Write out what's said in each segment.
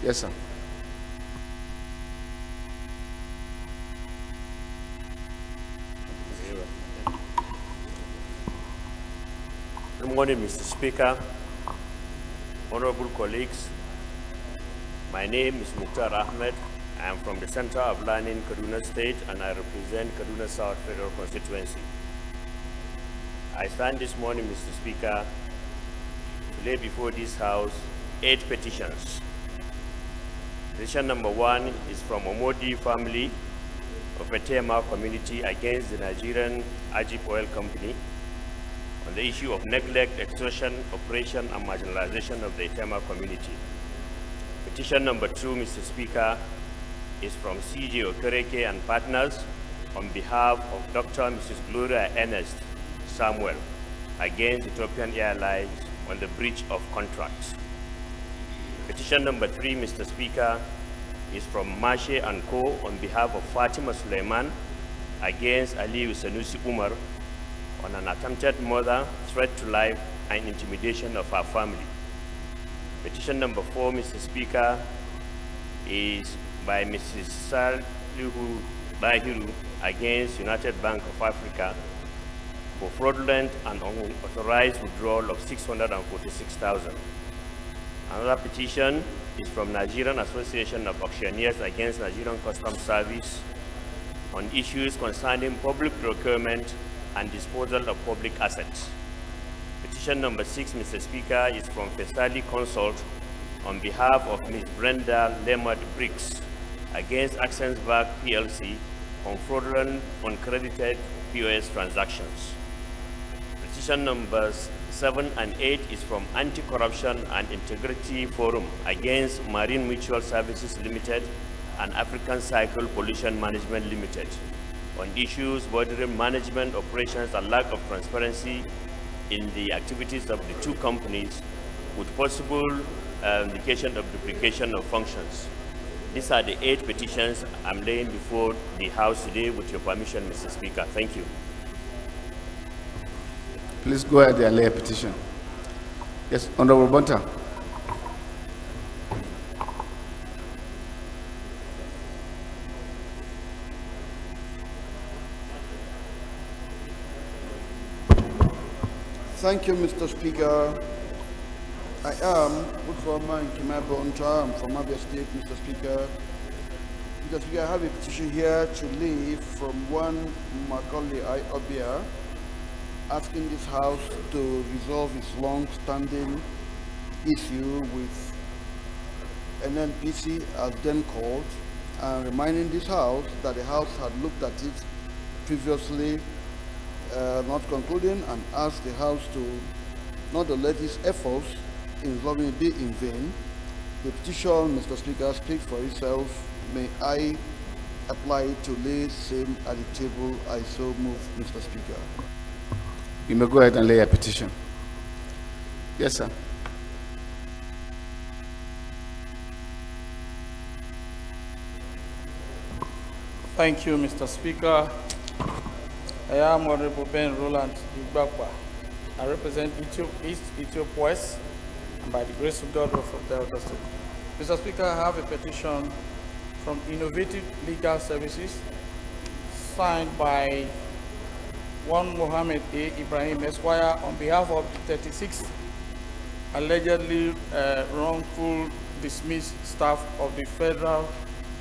Yes, sir. Good morning, Mr. Speaker, honorable colleagues. My name is Mukhtar Ahmed. I am from the Center of Learning, Kaduna State, and I represent Kaduna South Federal Constituency. I stand this morning, Mr. Speaker, to lay before this House 8 petitions. Petition number 1 is from Omodi family of Etema community against the Nigerian Ajib Oil Company on the issue of neglect, extortion, oppression, and marginalization of the Etema community. Petition number 2, Mr. Speaker, is from CJ Okereke and partners on behalf of Dr. and Mrs. Gloria Ernest Samuel against Ethiopian Airlines on the breach of contracts. Petition number 3, Mr. Speaker, is from Mashe and Co. on behalf of Fatima Suleiman against Aliyu Sanusi Umar on an attempted murder, threat to life, and intimidation of her family. Petition number 4, Mr. Speaker, is by Mrs. Salihu Bahiru against United Bank of Africa for fraudulent and unauthorized withdrawal of $646,000. Another petition is from Nigerian Association of Auctioneers against Nigerian Customs Service on issues concerning public procurement and disposal of public assets. Petition number 6, Mr. Speaker, is from Festali Consult on behalf of Ms. Brenda Lemard Briggs against Access Bank PLC on fraudulent, uncredited POS transactions. Petition numbers 7 and 8 is from Anti-Corruption and Integrity Forum against Marine Mutual Services Limited and African Cycle Pollution Management Limited on issues bordering management, operations, and lack of transparency in the activities of the two companies with possible indication of duplication of functions. These are the 8 petitions I'm laying before the House today with your permission, Mr. Speaker. Thank you. Please go ahead and lay a petition. Yes, Honorable Bonta. Thank you, Mr. Speaker. I am Woodforman Kimai Bonta. I'm from Abia State, Mr. Speaker. Mr. Speaker, I have a petition here to leave from one Macaulay I. Obia, asking this House to resolve its long-standing issue with NNPC, as then called, and reminding this House that the House had looked at it previously, not concluding, and asked the House to not to let its efforts in resolving it be in vain. The petition, Mr. Speaker, speaks for itself. May I apply to lay same at the table? I so move, Mr. Speaker. You may go ahead and lay a petition. Yes, sir. Thank you, Mr. Speaker. I am Honorable Ben Roland Igbakwa. I represent East Ethiopia West, and by the grace of God of Delta State. Mr. Speaker, I have a petition from Innovative Legal Services signed by one Mohammed A. Ibrahim Esquire on behalf of the 36 allegedly wrongful dismissed staff of the Federal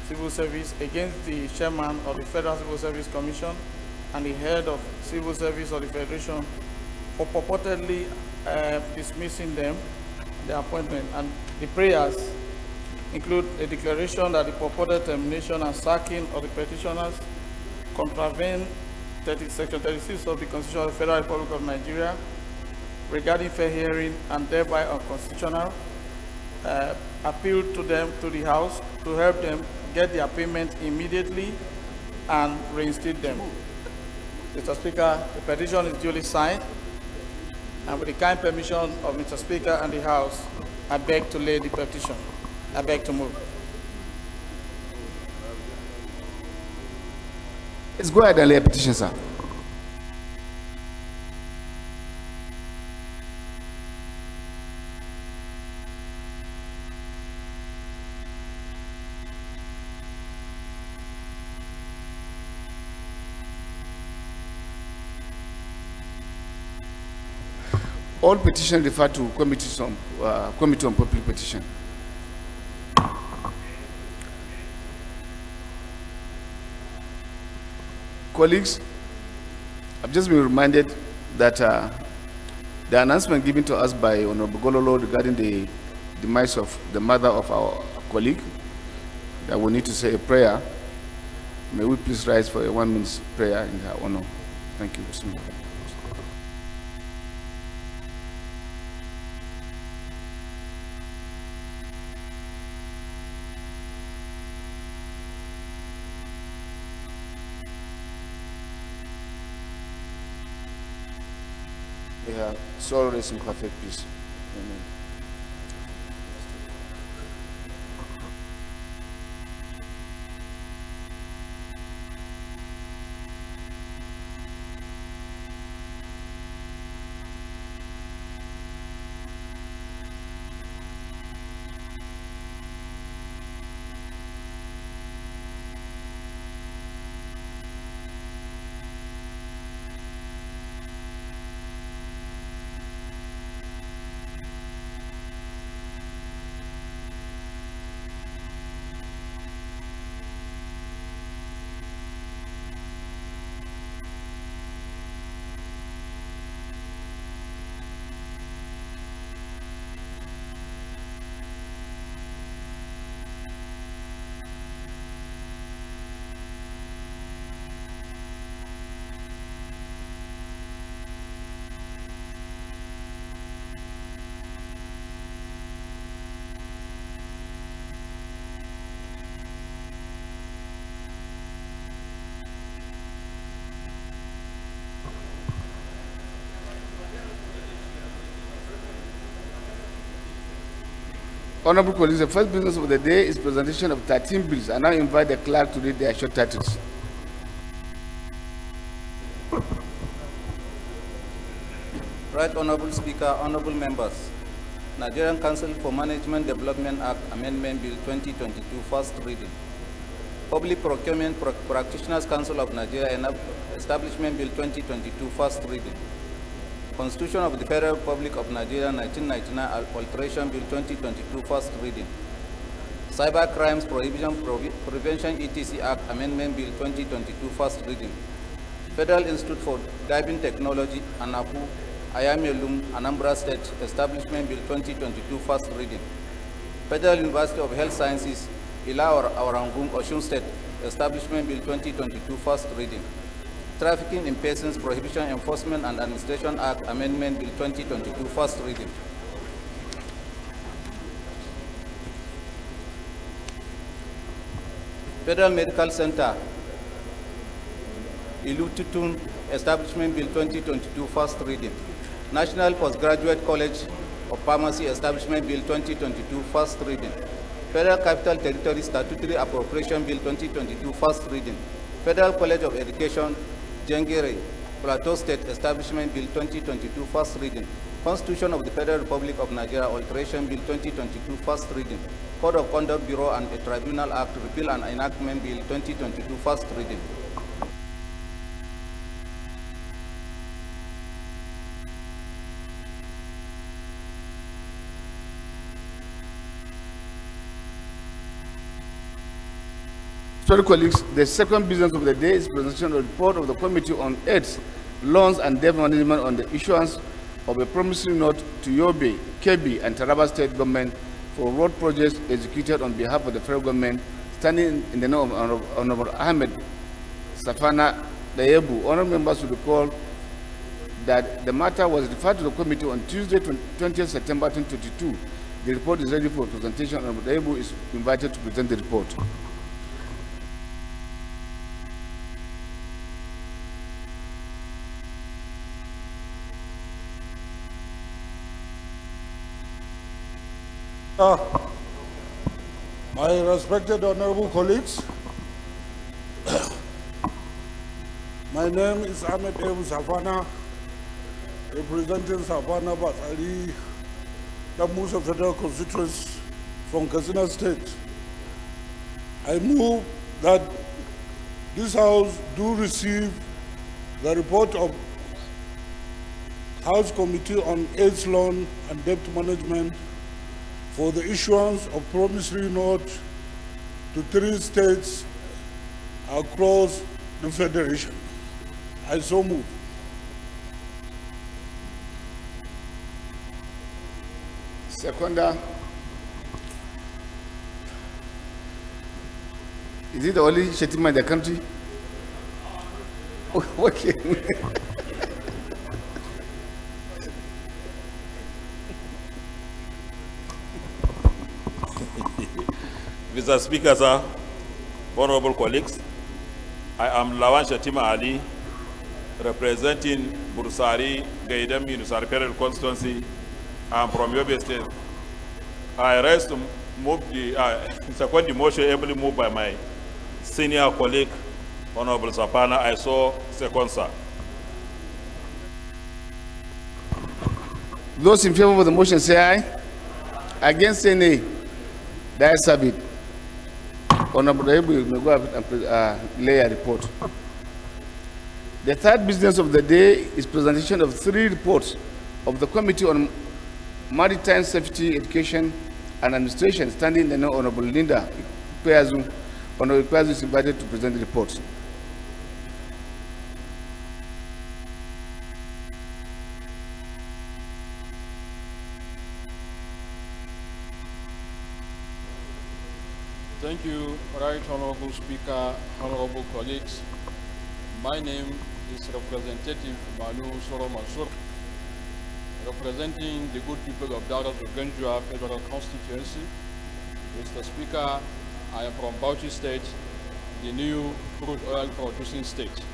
Civil Service against the chairman of the Federal Civil Service Commission and the head of Civil Service of the Federation for purportedly dismissing them, their appointment. And the prayers include a declaration that the purported termination and sacking of the petitioners contravene Section 36 of the Constitution of the Federal Republic of Nigeria regarding fair hearing and thereby unconstitutional. Appeal to them, to the House, to help them get their payment immediately and reinstate them. Mr. Speaker, the petition is duly signed, and with the kind permission of Mr. Speaker and the House, I beg to lay the petition. I beg to move. Let's go ahead and lay a petition, sir. all petitions refer to Committee on Public Petition. Colleagues, I've just been reminded that the announcement given to us by Honorable Gololo regarding the demise of the mother of our colleague, that we need to say a prayer. May we please rise for a 1 minute prayer in her honor. Thank you. May her soul rest in perfect peace. Amen. Honorable colleagues, the first business of the day is presentation of 13 bills. I now invite the clerk to read their short titles. Right Honorable Speaker, Honorable Members, Nigerian Council for Management Development Act Amendment Bill 2022, first reading. Public Procurement Practitioners Council of Nigeria Establishment Bill 2022, first reading. Constitution of the Federal Republic of Nigeria 1999 Alteration Bill 2022, first reading. Cyber Crimes Prevention etc. Act Amendment Bill 2022, first reading. Federal Institute for Diving Technology, ANAPU, Ayamelum, Anambra State Establishment Bill 2022, first reading. Federal University of Health Sciences, Ila Orangum, Osun State Establishment Bill 2022, first reading. Trafficking in Persons Prohibition Enforcement and Administration Act Amendment Bill 2022, first reading. Federal Medical Center, Ilututun Establishment Bill 2022, first reading. National Postgraduate College of Pharmacy Establishment Bill 2022, first reading. Federal Capital Territory Statutory Appropriation Bill 2022, first reading. Federal College of Education, Jengere, Plateau State Establishment Bill 2022, first reading. Constitution of the Federal Republic of Nigeria Alteration Bill 2022, first reading. Code of Conduct Bureau and a Tribunal Act Repeal and Enactment Bill 2022, first reading. Sorry, colleagues, the second business of the day is presentation of the report of the Committee on AIDS, Loans and Debt Management on the issuance of a promissory note to Yobe, Kebbi, and Taraba State Government for road projects executed on behalf of the federal government, standing in the name of Honorable Ahmed Safana Dayebu. Honorable members will recall that the matter was referred to the committee on Tuesday, 20th September 2022. The report is ready for presentation. Honorable Dayebu is invited to present the report. My respected honorable colleagues, my name is Ahmed Ebu Safana, representing Safana Basari, the most of federal constituents from Katsina State. I move that this House do receive the report of House Committee on AIDS Loan and Debt Management for the issuance of promissory note to 3 states across the Federation. I so move. Seconder. Is it the only Shetima in the country? Okay. Mr. Speaker, sir, honorable colleagues, I am Lawan Shatima Ali, representing Bursari, Gaidam Municipal Federal Constituency. I am from Yobe State. I rise to move second the motion ably moved by my senior colleague, Honorable Sapana. I saw second, sir. Those in favor of the motion say aye. Against say nay. The ayes have it. Honorable Ibu may go ahead and lay a report. The third business of the day is presentation of 3 reports of the Committee on Maritime Safety, Education and Administration, standing the Honorable Linda Peazu. Honorable Peazu is invited to present the reports. Thank you, Right Honorable Speaker, honorable colleagues. My name is Representative Manu Soro Mansur, representing the good people of Daras of Ganjua Federal Constituency. Mr. Speaker, I am from Bauchi State, the new crude oil producing state.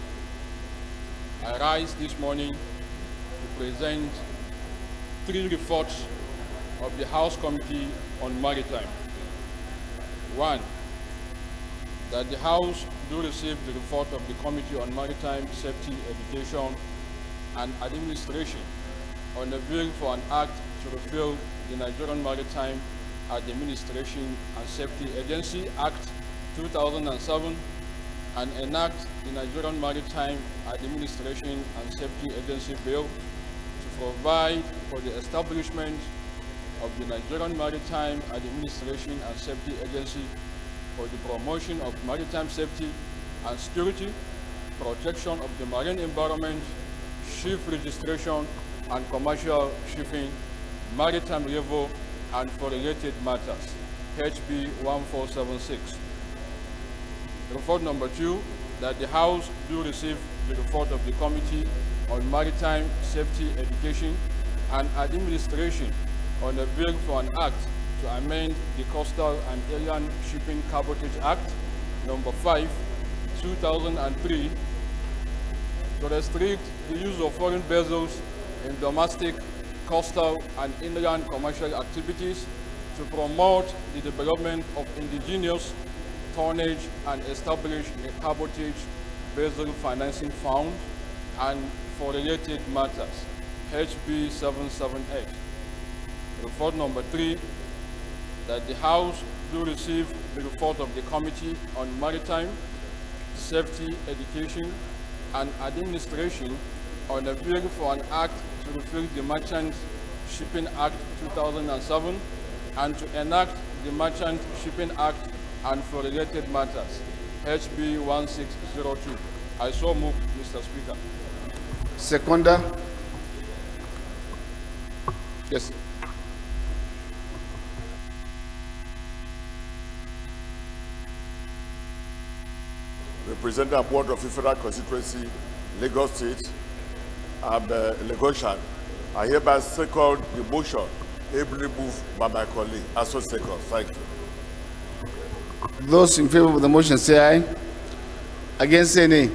I rise this morning to present 3 reports of the House Committee on Maritime. 1, that the House do receive the report of the Committee on Maritime Safety, Education and Administration on a bill for an act to repeal the Nigerian Maritime Administration and Safety Agency Act 2007 and enact the Nigerian Maritime Administration and Safety Agency Bill to provide for the establishment of the Nigerian Maritime Administration and Safety Agency for the promotion of maritime safety and security, protection of the marine environment, ship registration and commercial shipping, maritime revenue, and for related matters, HB 1476. Report number 2, that the House do receive the report of the Committee on Maritime Safety, Education and Administration on a bill for an act to amend the Coastal and Alien Shipping Cabotage Act, number 5, 2003, to restrict the use of foreign vessels in domestic, coastal, and inland commercial activities to promote the development of indigenous tonnage and establish a cabotage vessel financing fund and for related matters, HB 778. Report number 3, that the House do receive the report of the Committee on Maritime Safety, Education and Administration on a bill for an act to repeal the Merchant Shipping Act 2007 and to enact the Merchant Shipping Act and for related matters, HB 1602. I so move, Mr. Speaker. Seconder. Yes. Representative Board of Federal Constituency, Lagos State, I'm Lagosian. I hereby second the motion ably moved by my colleague. As so second. Thank you. Those in favor of the motion say aye. Against say nay.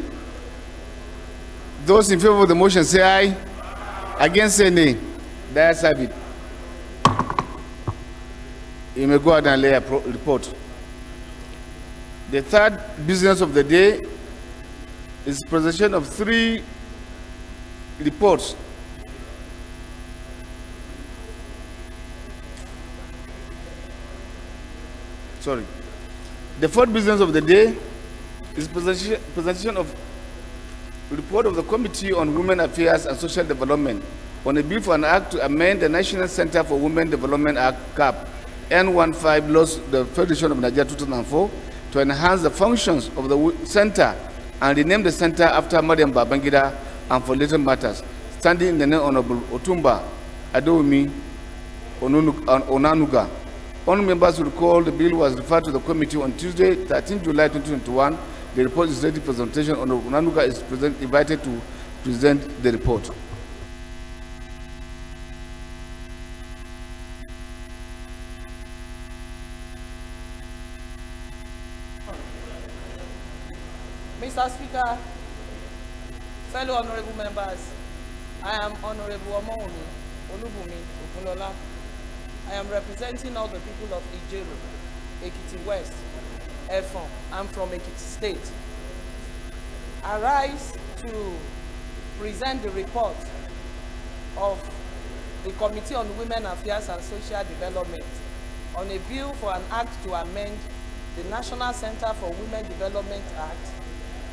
Those in favor of the motion say aye. Against say nay. The ayes have it. You may go ahead and lay a report. The third business of the day is presentation of 3 reports. Sorry. The fourth business of the day is presentation of report of the Committee on Women Affairs and Social Development on a bill for an act to amend the National Center for Women Development Act, CAP, N15 laws, the Federation of Nigeria 2004, to enhance the functions of the center and rename the center after Mariam Babangida and for later matters, standing in the name Honorable Otumba Adomi Onanuga. All members will recall the bill was referred to the committee on Tuesday, 13 July 2021. The report is ready for presentation. Honorable Onanuga is invited to present the report. Mr. Speaker, fellow honorable members, I am Honorable Omouni Olubumi Ogunlola. I am representing all the people of Ijeru, Ekiti West, Efon. I'm from Ekiti State. I rise to present the report of the Committee on Women Affairs and Social Development on a bill for an act to amend the National Center for Women Development Act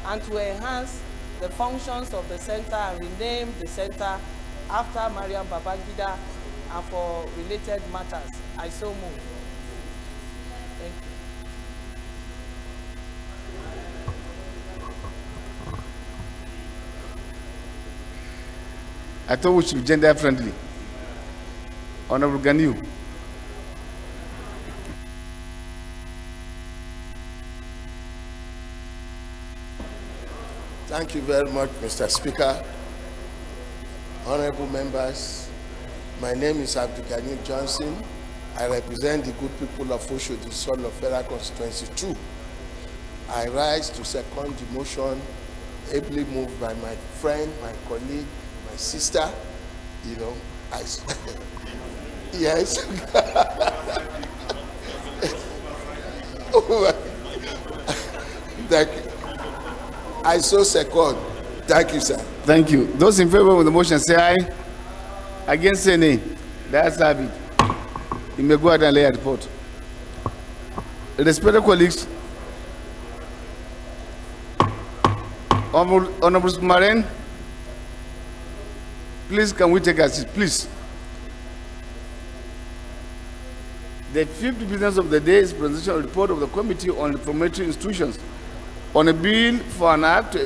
and to enhance the functions of the center and rename the center after Mariam Babangida and for related matters. I so move. Thank you. I thought we should be gender friendly. Honorable Ganiu. Thank you very much, Mr. Speaker. Honorable members, my name is Abdulghani Johnson. I represent the good people of Oshodi, Son of Federal Constituency 2. I rise to second the motion ably moved by my friend, my colleague, my sister. You know, yes. Thank you. I so second. Thank you, sir. Thank you. Those in favor of the motion say aye. Against say nay. That's have it. You may go ahead and lay a report. Respected colleagues, Honorable Maren, please can we take a seat, please. The fifth business of the day is presentation of report of the Committee on Reformatory Institutions on a bill for an act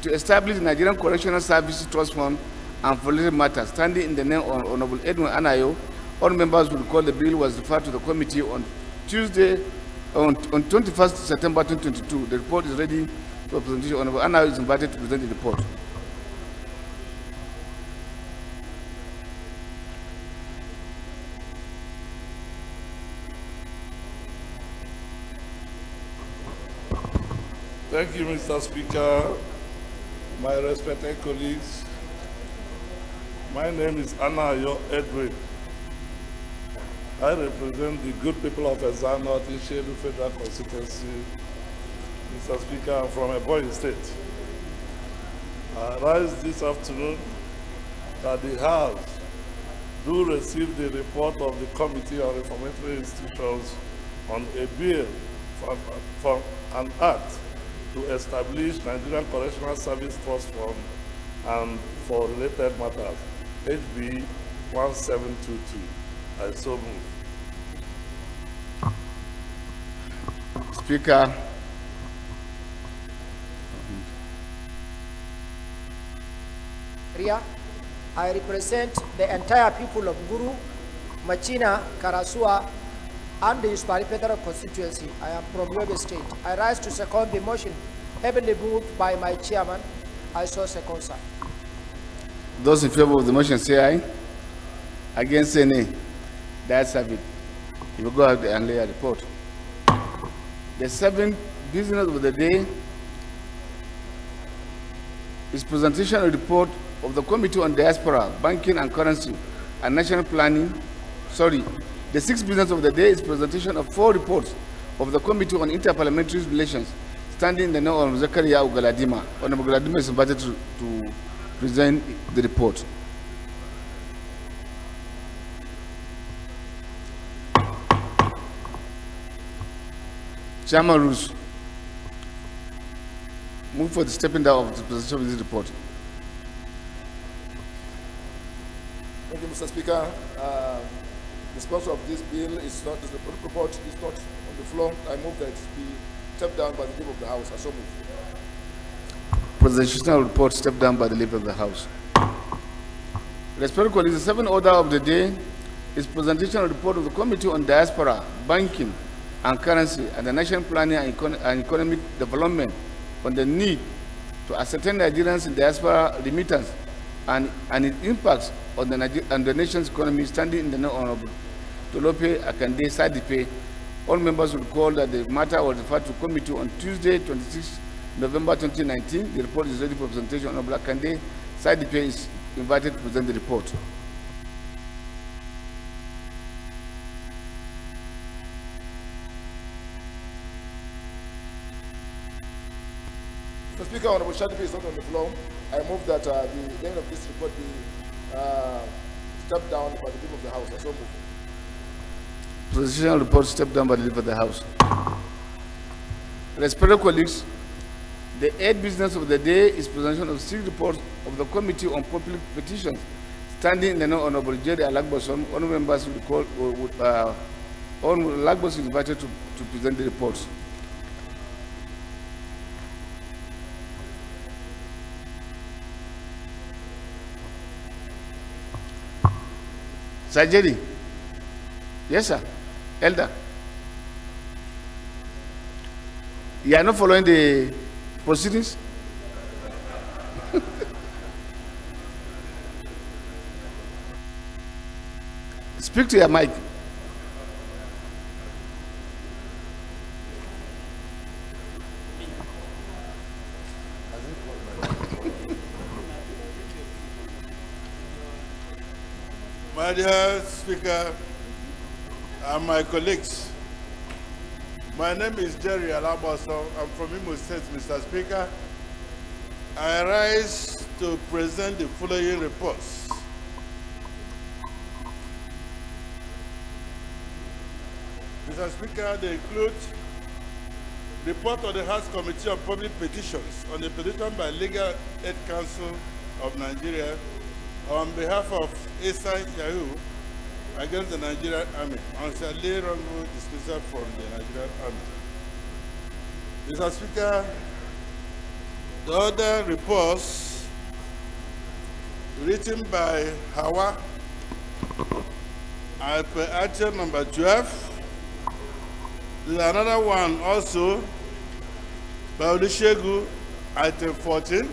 to establish the Nigerian Correctional Services Trust Fund and for related matters, standing in the name of Honorable Edwin Anayo. All members will recall the bill was referred to the committee on Tuesday, on 21st September 2022. The report is ready for presentation. Honorable Anayo is invited to present the report. Thank you, Mr. Speaker. My respected colleagues, my name is Anayo Edwin. I represent the good people of Ezza North in Shedu Federal Constituency. Mr. Speaker, I'm from Ebonyi State. I rise this afternoon that the House do receive the report of the Committee on Reformatory Institutions on a bill for an act to establish Nigerian Correctional Service Trust Fund and for related matters, HB 1722. I so move. Speaker. I represent the entire people of Guru, Machina, Karasua, and the Uspari Federal constituency. I am from Yobe State. I rise to second the motion heavily moved by my chairman. I so second, sir. Those in favor of the motion say aye. Against say nay. That's have it. You will go ahead and lay a report. The seventh business of the day is presentation of report of the Committee on Diaspora, Banking and Currency and National Planning. The sixth business of the day is presentation of 4 reports of the Committee on Interparliamentary Relations, standing in the name of Zakaria Ugaladima. Honorable Ugaladima is invited to present the report. Chairman Rules, move for the stepping down of the presentation of this report. Thank you, Mr. Speaker. The sponsor of this bill is not, the report is not on the floor. I move that it be stepped down by the leave of the House. I so move. Presidential report stepped down by the leave of the House. Respected colleagues, the seventh order of the day is presentation of report of the Committee on Diaspora, Banking and Currency and the National Planning and Economic Development on the need to ascertain Nigerians in diaspora remittance and its impacts on the nation's economy, standing in the name of Honorable Tolope Akande Sadipe. All members will recall that the matter was referred to committee on Tuesday, 26 November 2019. The report is ready for presentation. Honorable Akande Sadipe is invited to present the report. Mr. Speaker, Honorable Shadipe is not on the floor. I move that the name of this report be stepped down by the leave of the House. I so move. Presidential report stepped down by the leave of the House. Respected colleagues, the eighth business of the day is presentation of 6 reports of the Committee on Public Petitions, standing in the name of Honorable Jerry Alagboson. All members will call, Honorable Alagboson is invited to present the reports. Sir Jerry? Yes, sir. Elder? You are not following the proceedings? Speak to your mic. My dear Speaker and my colleagues, my name is Jerry Alaboso. I'm from Imo State, Mr. Speaker. I rise to present the following reports. Mr. Speaker, they include report of the House Committee on Public Petitions on a petition by Legal Aid Council of Nigeria on behalf of Esa Yahoo against the Nigerian Army on Saleh wrongful dismissal from the Nigerian Army. Mr. Speaker, the other reports written by Hawa as per item number 12. There's another one also by Olusegun, item 14.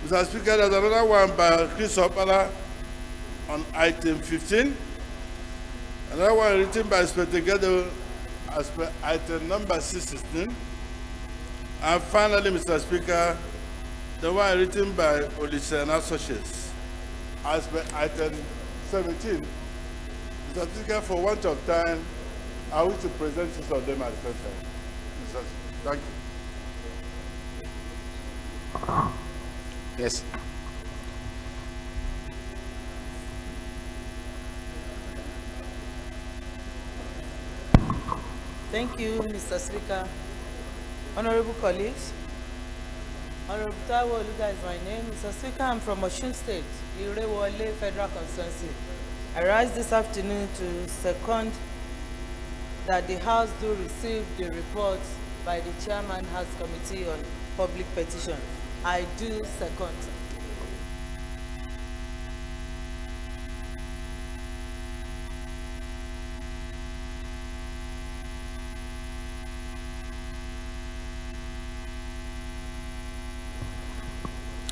Mr. Speaker, there's another one by Chris Opala on item 15. Another one written by Inspector Gado as per item number 16. And finally, Mr. Speaker, the one written by Olise and Associates as per item 17. Mr. Speaker, for want of time, I wish to present 6 of them at the same time. Mr. Thank you. Yes. Thank you, Mr. Speaker. Honorable colleagues, Honorable Taiwo Oluga is my name. Mr. Speaker, I'm from Osun State, Irewole Federal Constituency. I rise this afternoon to second that the House do receive the report by the Chairman House Committee on Public Petition. I do second.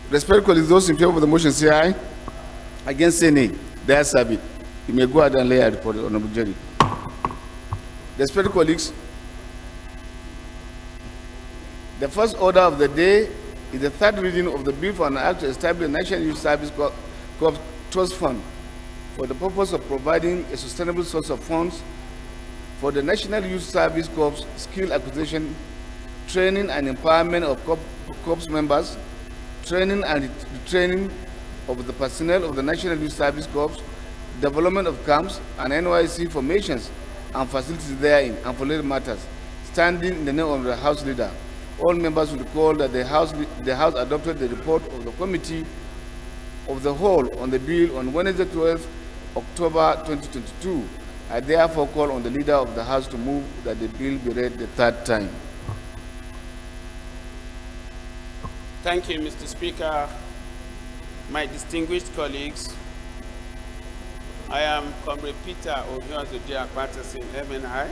Respected colleagues, those in favor of the motion say aye. Against say nay. The ayes have it. You may go ahead and lay a report, Honorable Jerry. Respected colleagues, the first order of the day is the third reading of the bill for an act to establish a National Youth Service Corps Trust Fund for the purpose of providing a sustainable source of funds for the National Youth Service Corps skill acquisition, training and empowerment of Corps members, training and retraining of the personnel of the National Youth Service Corps, development of camps and NYC formations and facilities therein, and for related matters, standing in the name of the House Leader. All members will recall that the House adopted the report of the Committee of the whole on the bill on Wednesday, 12th October 2022. I therefore call on the Leader of the House to move that the bill be read the third time. Thank you, Mr. Speaker. My distinguished colleagues, I am Comrade Peter Obiozodia Patterson, MNI.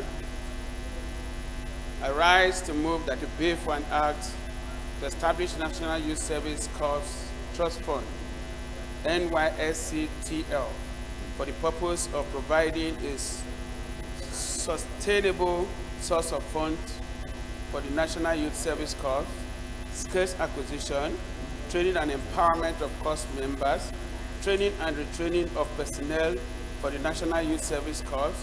I rise to move that the bill for an act to establish National Youth Service Corps Trust Fund, NYSCTL, for the purpose of providing a sustainable source of funds for the National Youth Service Corps, skills acquisition, training and empowerment of corps members, training and retraining of personnel for the National Youth Service Corps,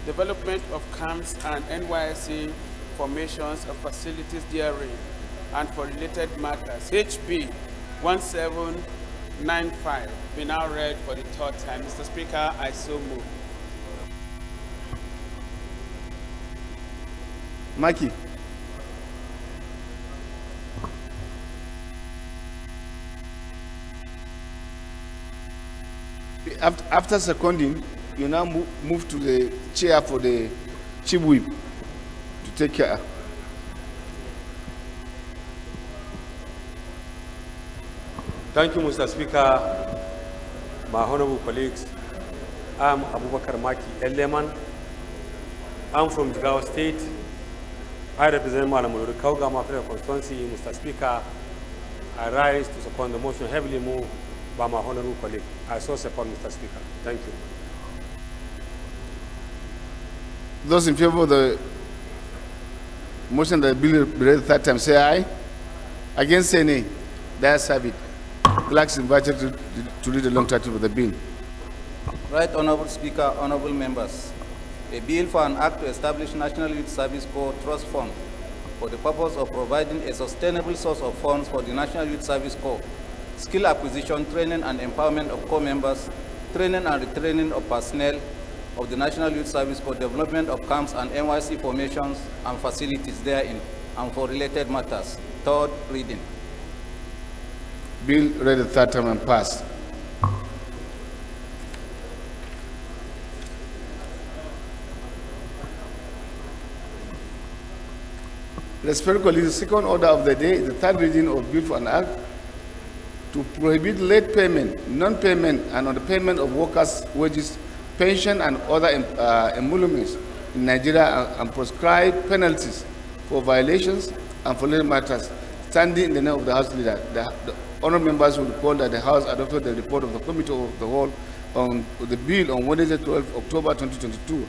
development of camps and NYSC formations and facilities therein, and for related matters. HB 1795 be now read for the third time. Mr. Speaker, I so move. Maki. After seconding, you now move to the chair for the chief whip to take care. Thank you, Mr. Speaker. My honorable colleagues, I'm Abubakar Maki Eleman. I'm from Jigawa State. I represent Malamuru Kaugama Federal Constituency. Mr. Speaker, I rise to support the motion heavily moved by my honorable colleague. I so support, Mr. Speaker. Thank you. Those in favor of the motion that the bill be read the third time, say aye. Against, say nay. That's have it. Clerks invited to read the long title of the bill. Right, Honorable Speaker, honorable members. A bill for an act to establish National Youth Service Corps Trust Fund for the purpose of providing a sustainable source of funds for the National Youth Service Corps, skill acquisition, training and empowerment of corps members, training and retraining of personnel of the National Youth Service Corps, development of camps and NYC formations and facilities therein, and for related matters. Third reading. Bill read the third time and passed. Respected colleagues, the second order of the day is the third reading of Bill for an Act to prohibit late payment, non-payment, and underpayment of workers' wages, pension, and other emoluments in Nigeria and prescribe penalties for violations and for related matters. Standing in the name of the House Leader, the honourable members will recall that the House adopted the report of the Committee of the Whole on the bill on Wednesday, 12 October 2022.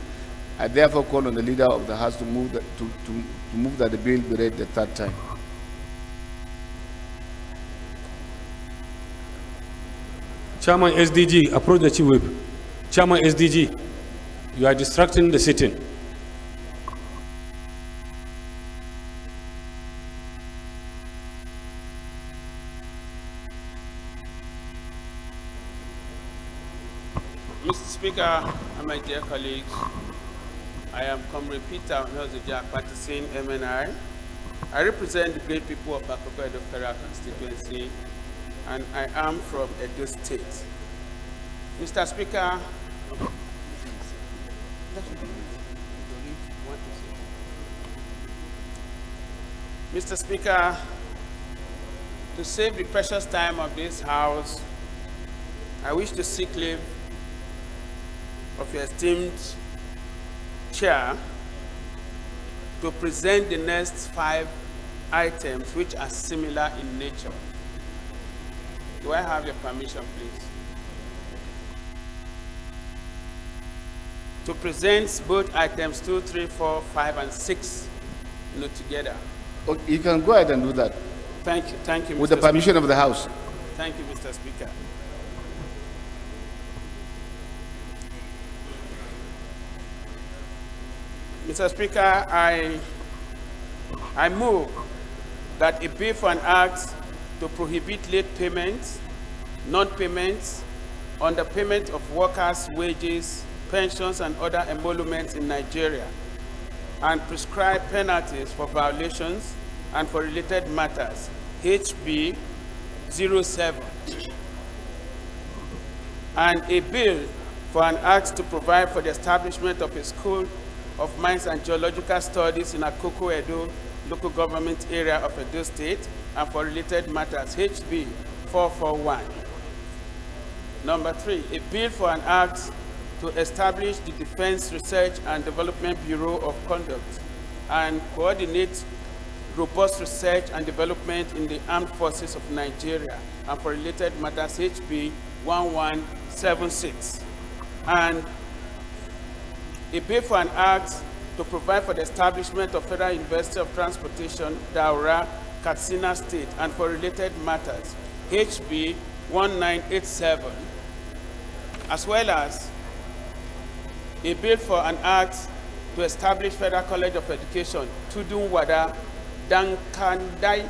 I therefore call on the Leader of the House to move that, to move that the bill be read the third time. Chairman SDG, approach the Chief Whip. Chairman SDG, you are distracting the sitting. Mr. Speaker and my dear colleagues, I am Comrade Peter Obiozodia Patterson, MNI. I represent the great people of Akoko Edo Federal Constituency, and I am from Edo State. Mr. Speaker, Mr. Speaker, to save the precious time of this House, I wish to seek leave of your esteemed chair to present the next 5 items which are similar in nature. Do I have your permission, please? To present both items 2, 3, 4, 5, and 6 together. Okay, you can go ahead and do that. Thank you, Mr. With the permission Speaker. of the House. Thank you, Mr. Speaker. Mr. Speaker, I move that a bill for an act to prohibit late payments, non-payments, underpayment of workers' wages, pensions, and other emoluments in Nigeria, and prescribe penalties for violations and for related matters, HB 07, and a bill for an act to provide for the establishment of a school of mines and geological studies in Akoko Edo local government area of Edo State and for related matters, HB 441. Number 3, a bill for an act to establish the Defense Research and Development Bureau of Conduct and coordinate robust research and development in the armed forces of Nigeria and for related matters, HB 1176. And a bill for an act to provide for the establishment of Federal University of Transportation, Daura, Katsina State, and for related matters, HB 1987, as well as a bill for an act to establish Federal College of Education, Tudun Wada, Dankade,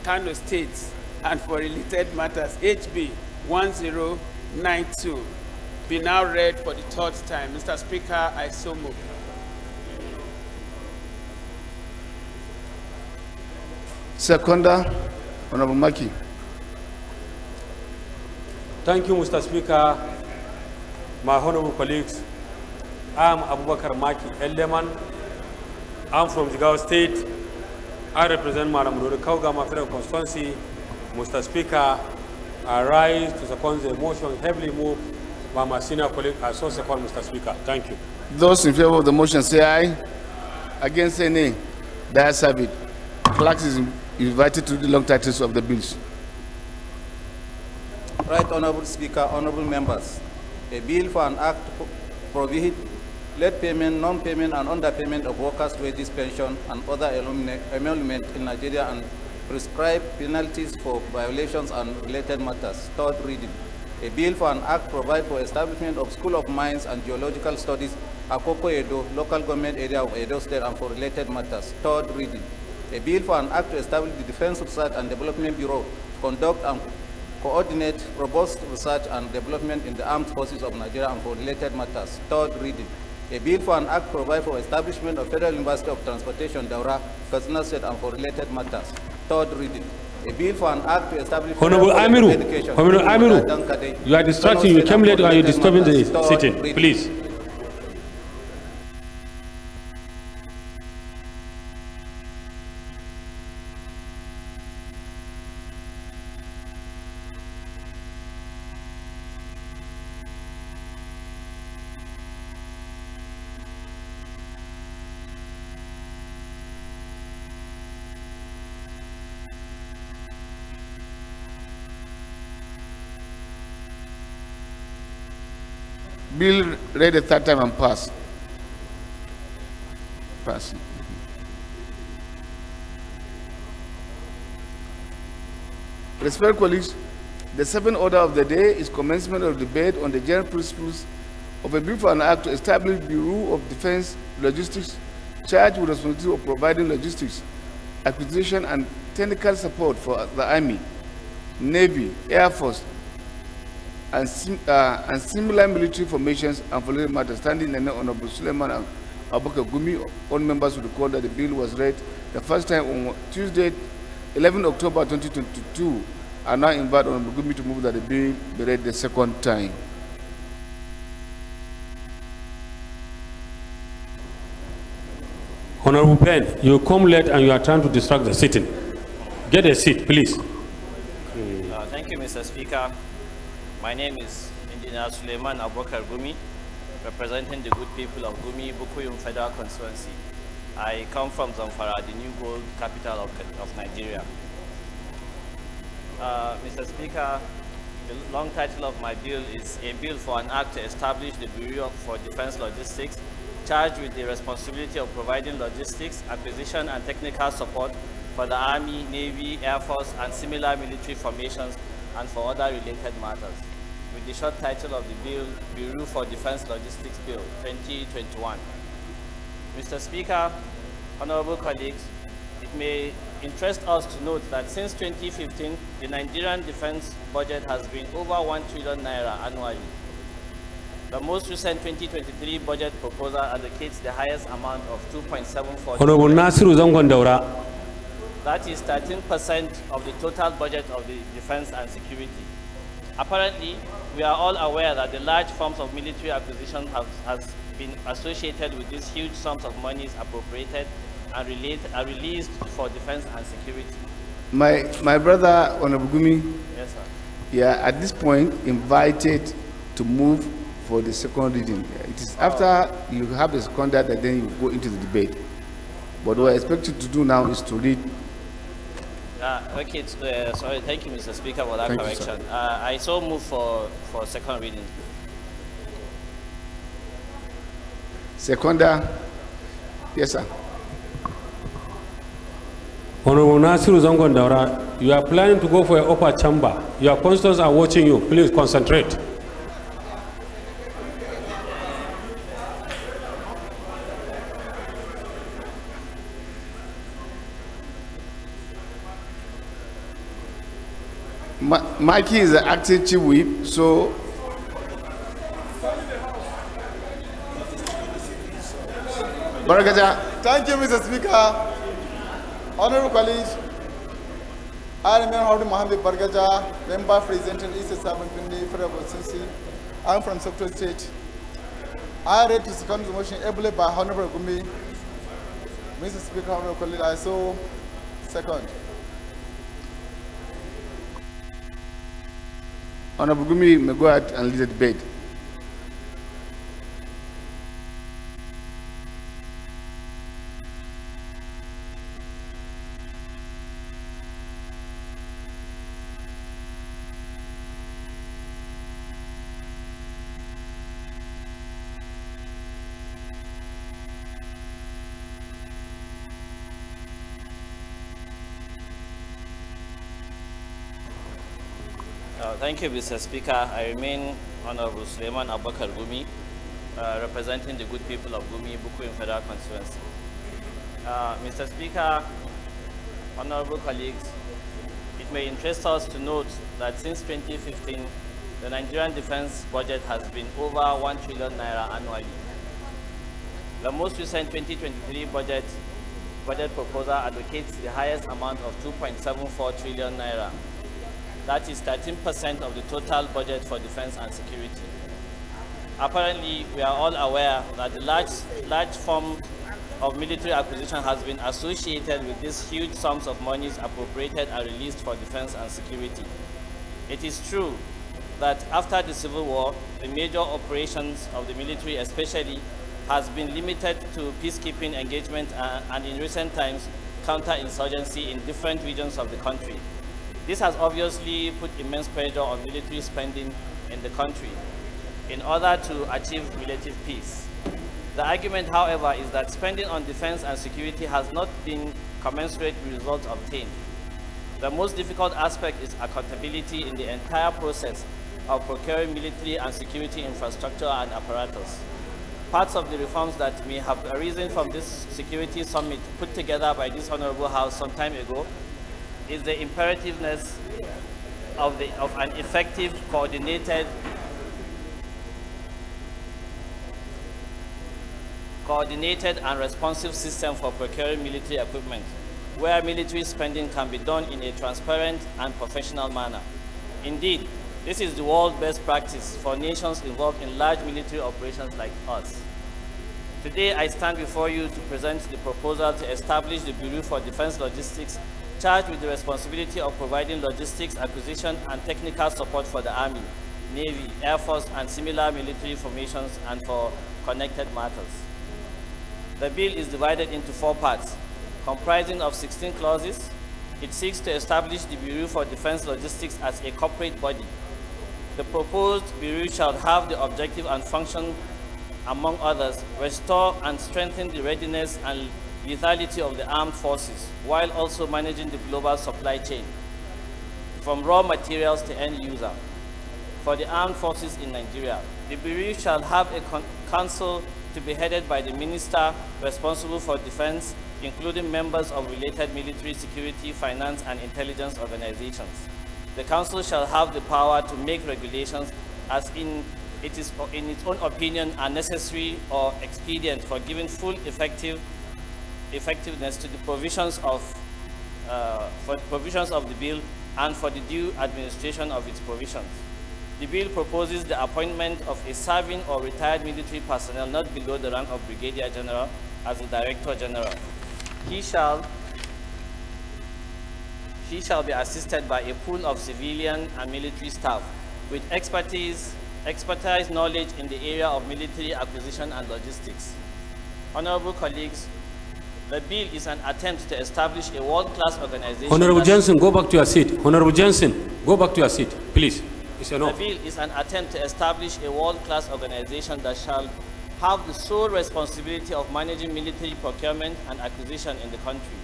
Kano State, and for related matters, HB 1092. Be now read for the third time. Mr. Speaker, I so move. Seconder, Honorable Maki. Thank you, Mr. Speaker. My honorable colleagues, I'm Abubakar Maki Eldeman. I'm from Jigawa State. I represent Madam Kaugama Federal Constituency. Mr. Speaker, I rise to second the motion heavily moved by my senior colleague. I so second, Mr. Speaker. Thank you. Those in favor of the motion say aye. Against say nay. The ayes have it. Clerk is invited to the long titles of the bills. Right, Honorable Speaker, honorable members. A bill for an act to prohibit late payment, non-payment, and underpayment of workers' wages, pension, and other emolument in Nigeria and prescribe penalties for violations and related matters. Third reading. A bill for an act provide for establishment of School of Mines and Geological Studies, Akoko Edo, local government area of Edo State, and for related matters. Third reading. A bill for an act to establish the Defense Research and Development Bureau to conduct and coordinate robust research and development in the armed forces of Nigeria and for related matters. Third reading. A bill for an act provide for establishment of Federal University of Transportation, Daura, Katsina State, and for related matters. Third reading. A bill for an act to establish Honorable Amiru, you are distracting. You came late and you are disturbing the sitting. Please. Bill read a third time and pass. Pass. Respected colleagues, the seventh order of the day is commencement of debate on the general principles of a bill for an act to establish the Bureau of Defense Logistics charged with responsibility of providing logistics, acquisition, and technical support for the Army, Navy, Air Force, and similar military formations and for matters. Standing in the Honorable Suleiman and Abubakar Gumi, all members will recall that the bill was read the first time on Tuesday, 11 October 2022, and now invite Honorable Gumi to move that the bill be read the second time. Honorable Penn, you come late and you are trying to distract the sitting. Get a seat, please. Thank you, Mr. Speaker. My name is Engineer Suleiman Abubakar Gumi, representing the good people of Gumi, Bukuyum Federal Constituency. I come from Zamfara, the new gold capital of Nigeria. Mr. Speaker, the long title of my bill is a bill for an act to establish the Bureau for Defense Logistics, charged with the responsibility of providing logistics, acquisition, and technical support for the Army, Navy, Air Force, and similar military formations, and for other related matters, with the short title of the bill, Bureau for Defense Logistics Bill 2021. Mr. Speaker, honorable colleagues, it may interest us to note that since 2015, the Nigerian defense budget has been over 1 trillion naira annually. The most recent 2023 budget proposal allocates the highest amount of 2.74 Honorable Nasiru Zangon Daura. That is 13% of the total budget of the defense and security. Apparently, we are all aware that the large forms of military acquisition has been associated with these huge sums of monies appropriated and released for defense and security. My brother Honorable Gumi, Yes, sir. yeah, at this point invited to move for the second reading. It is after you have a seconder that then you go into the debate. But what I expect you to do now is to read. Okay, sorry, thank you, Mr. Speaker, for that Thank you, correction. I so move for second reading. Seconder, yes, sir. Honorable Nasiru Zangon Daura, you are planning to go for an upper chamber. Your constituents are watching you. Please concentrate. Mikey is the acting chief whip, so Barakaja. Thank you, Mr. Speaker. Honorable colleagues, I remain Honorable Mohammed Bargaja, member representing East Southern Pindi Federal Constituency. I am from Secretary State. I read to second the motion ably by Honorable Gumi. Mr. Speaker, Honorable colleagues, I so second. Honorable Gumi may go ahead and lead the debate. Thank you, Mr. Speaker. I remain Honorable Suleiman Abubakar Gumi, representing the good people of Gumi, Buku Federal Constituency. Mr. Speaker, honorable colleagues, it may interest us to note that since 2015, the Nigerian defense budget has been over 1 trillion naira annually. The most recent 2023 budget proposal allocates the highest amount of 2.74 trillion naira. That is 13% of the total budget for defense and security. Apparently, we are all aware that the large form of military acquisition has been associated with these huge sums of monies appropriated and released for defense and security. It is true that after the Civil War, the major operations of the military especially has been limited to peacekeeping engagement and in recent times, counterinsurgency in different regions of the country. This has obviously put immense pressure on military spending in the country in order to achieve relative peace. The argument, however, is that spending on defense and security has not been commensurate with results obtained. The most difficult aspect is accountability in the entire process of procuring military and security infrastructure and apparatus. Parts of the reforms that may have arisen from this security summit put together by this Honorable House some time ago is the imperativeness of an effective, coordinated and responsive system for procuring military equipment, where military spending can be done in a transparent and professional manner. Indeed, this is the world best practice for nations involved in large military operations like us. Today, I stand before you to present the proposal to establish the Bureau for Defense Logistics, charged with the responsibility of providing logistics, acquisition, and technical support for the Army, Navy, Air Force, and similar military formations and for connected matters. The bill is divided into 4 parts, comprising of 16 clauses. It seeks to establish the Bureau for Defense Logistics as a corporate body. The proposed Bureau shall have the objective and function, among others, restore and strengthen the readiness and lethality of the armed forces, while also managing the global supply chain, from raw materials to end user. For the armed forces in Nigeria, the Bureau shall have a council to be headed by the minister responsible for defense, including members of related military, security, finance, and intelligence organizations. The council shall have the power to make regulations as in its own opinion are necessary or expedient for giving full effectiveness to the provisions of the bill and for the due administration of its provisions. The bill proposes the appointment of a serving or retired military personnel not below the rank of Brigadier General as the Director General. He shall be assisted by a pool of civilian and military staff with expertise, knowledge in the area of military acquisition and logistics. Honorable colleagues, the bill is an attempt to establish a world-class organization. Honorable Johnson, go back to your seat. Honorable Johnson, go back to your seat, please. It's enough. The bill is an attempt to establish a world-class organization that shall have the sole responsibility of managing military procurement and acquisition in the country.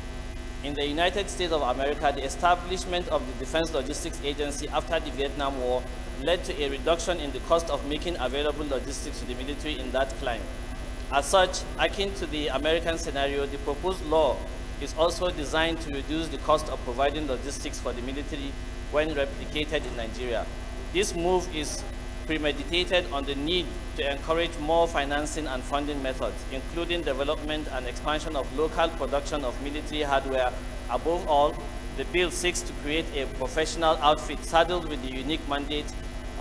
In the United States of America, the establishment of the Defense Logistics Agency after the Vietnam War led to a reduction in the cost of making available logistics to the military in that clime. As such, akin to the American scenario, the proposed law is also designed to reduce the cost of providing logistics for the military when replicated in Nigeria. This move is premeditated on the need to encourage more financing and funding methods, including development and expansion of local production of military hardware. Above all, the bill seeks to create a professional outfit saddled with the unique mandate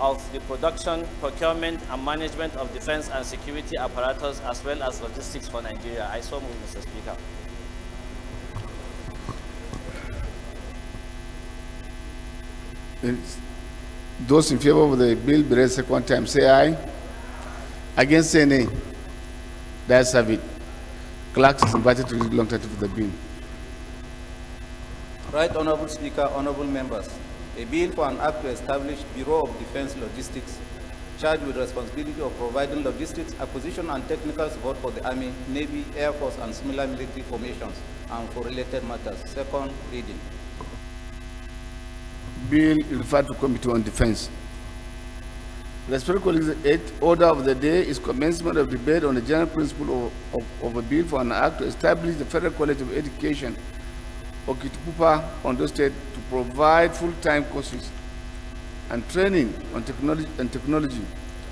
of the production, procurement, and management of defense and security apparatus, as well as logistics for Nigeria. I so move, Mr. Speaker. Those in favor of the bill be read second time, say aye. Against, say nay. The ayes have it. Clerk is invited to read long title for the bill. Right Honorable Speaker, honorable members, a bill for an act to establish Bureau of Defense Logistics charged with responsibility of providing logistics, acquisition and technical support for the Army, Navy, Air Force and similar military formations and for related matters. Second reading. Bill referred to Committee on Defense. Respected colleagues, the eighth order of the day is commencement of debate on the general principle of a bill for an act to establish the Federal College of Education, Okitipupa, Ondo State, to provide full-time courses and training on technology,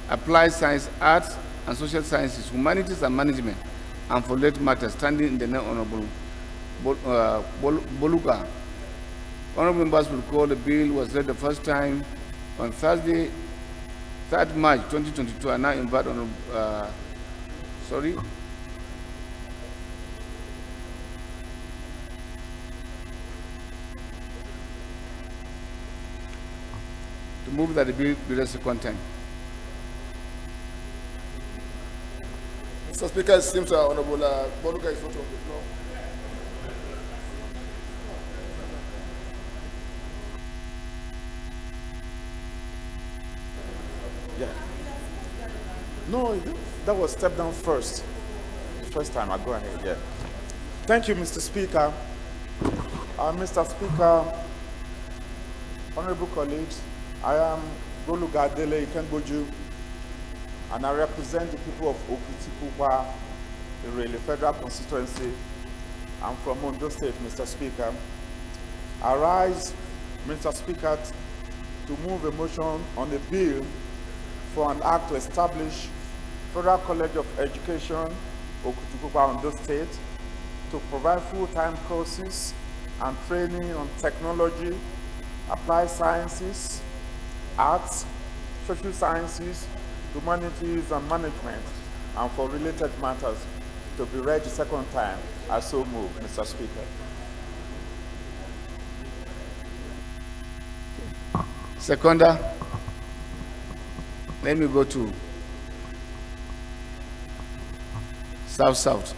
applied science, arts and social sciences, humanities and management, and for related matters, standing in the name Honorable Boluka. Honorable members will recall the bill was read the first time on Thursday, 3rd March 2022, and now invite Honorable, to move that the bill be read second time. Mr. Speaker, it seems Honorable Boluka is not on the floor. Yeah. No, that was step down first. The first time, I'll go ahead, yeah. Thank you, Mr. Speaker. Mr. Speaker, honorable colleagues, I am Goluga Dele Ikenboju, and I represent the people of Okitipupa, the Irele Federal Constituency. I'm from Ondo State, Mr. Speaker. I rise, Mr. Speaker, to move a motion on a bill for an act to establish Federal College of Education, Okitipupa, Ondo State, to provide full-time courses and training on technology, applied sciences, arts, social sciences, humanities and management, and for related matters, to be read the second time. I so move, Mr. Speaker. Seconder, let me go to South.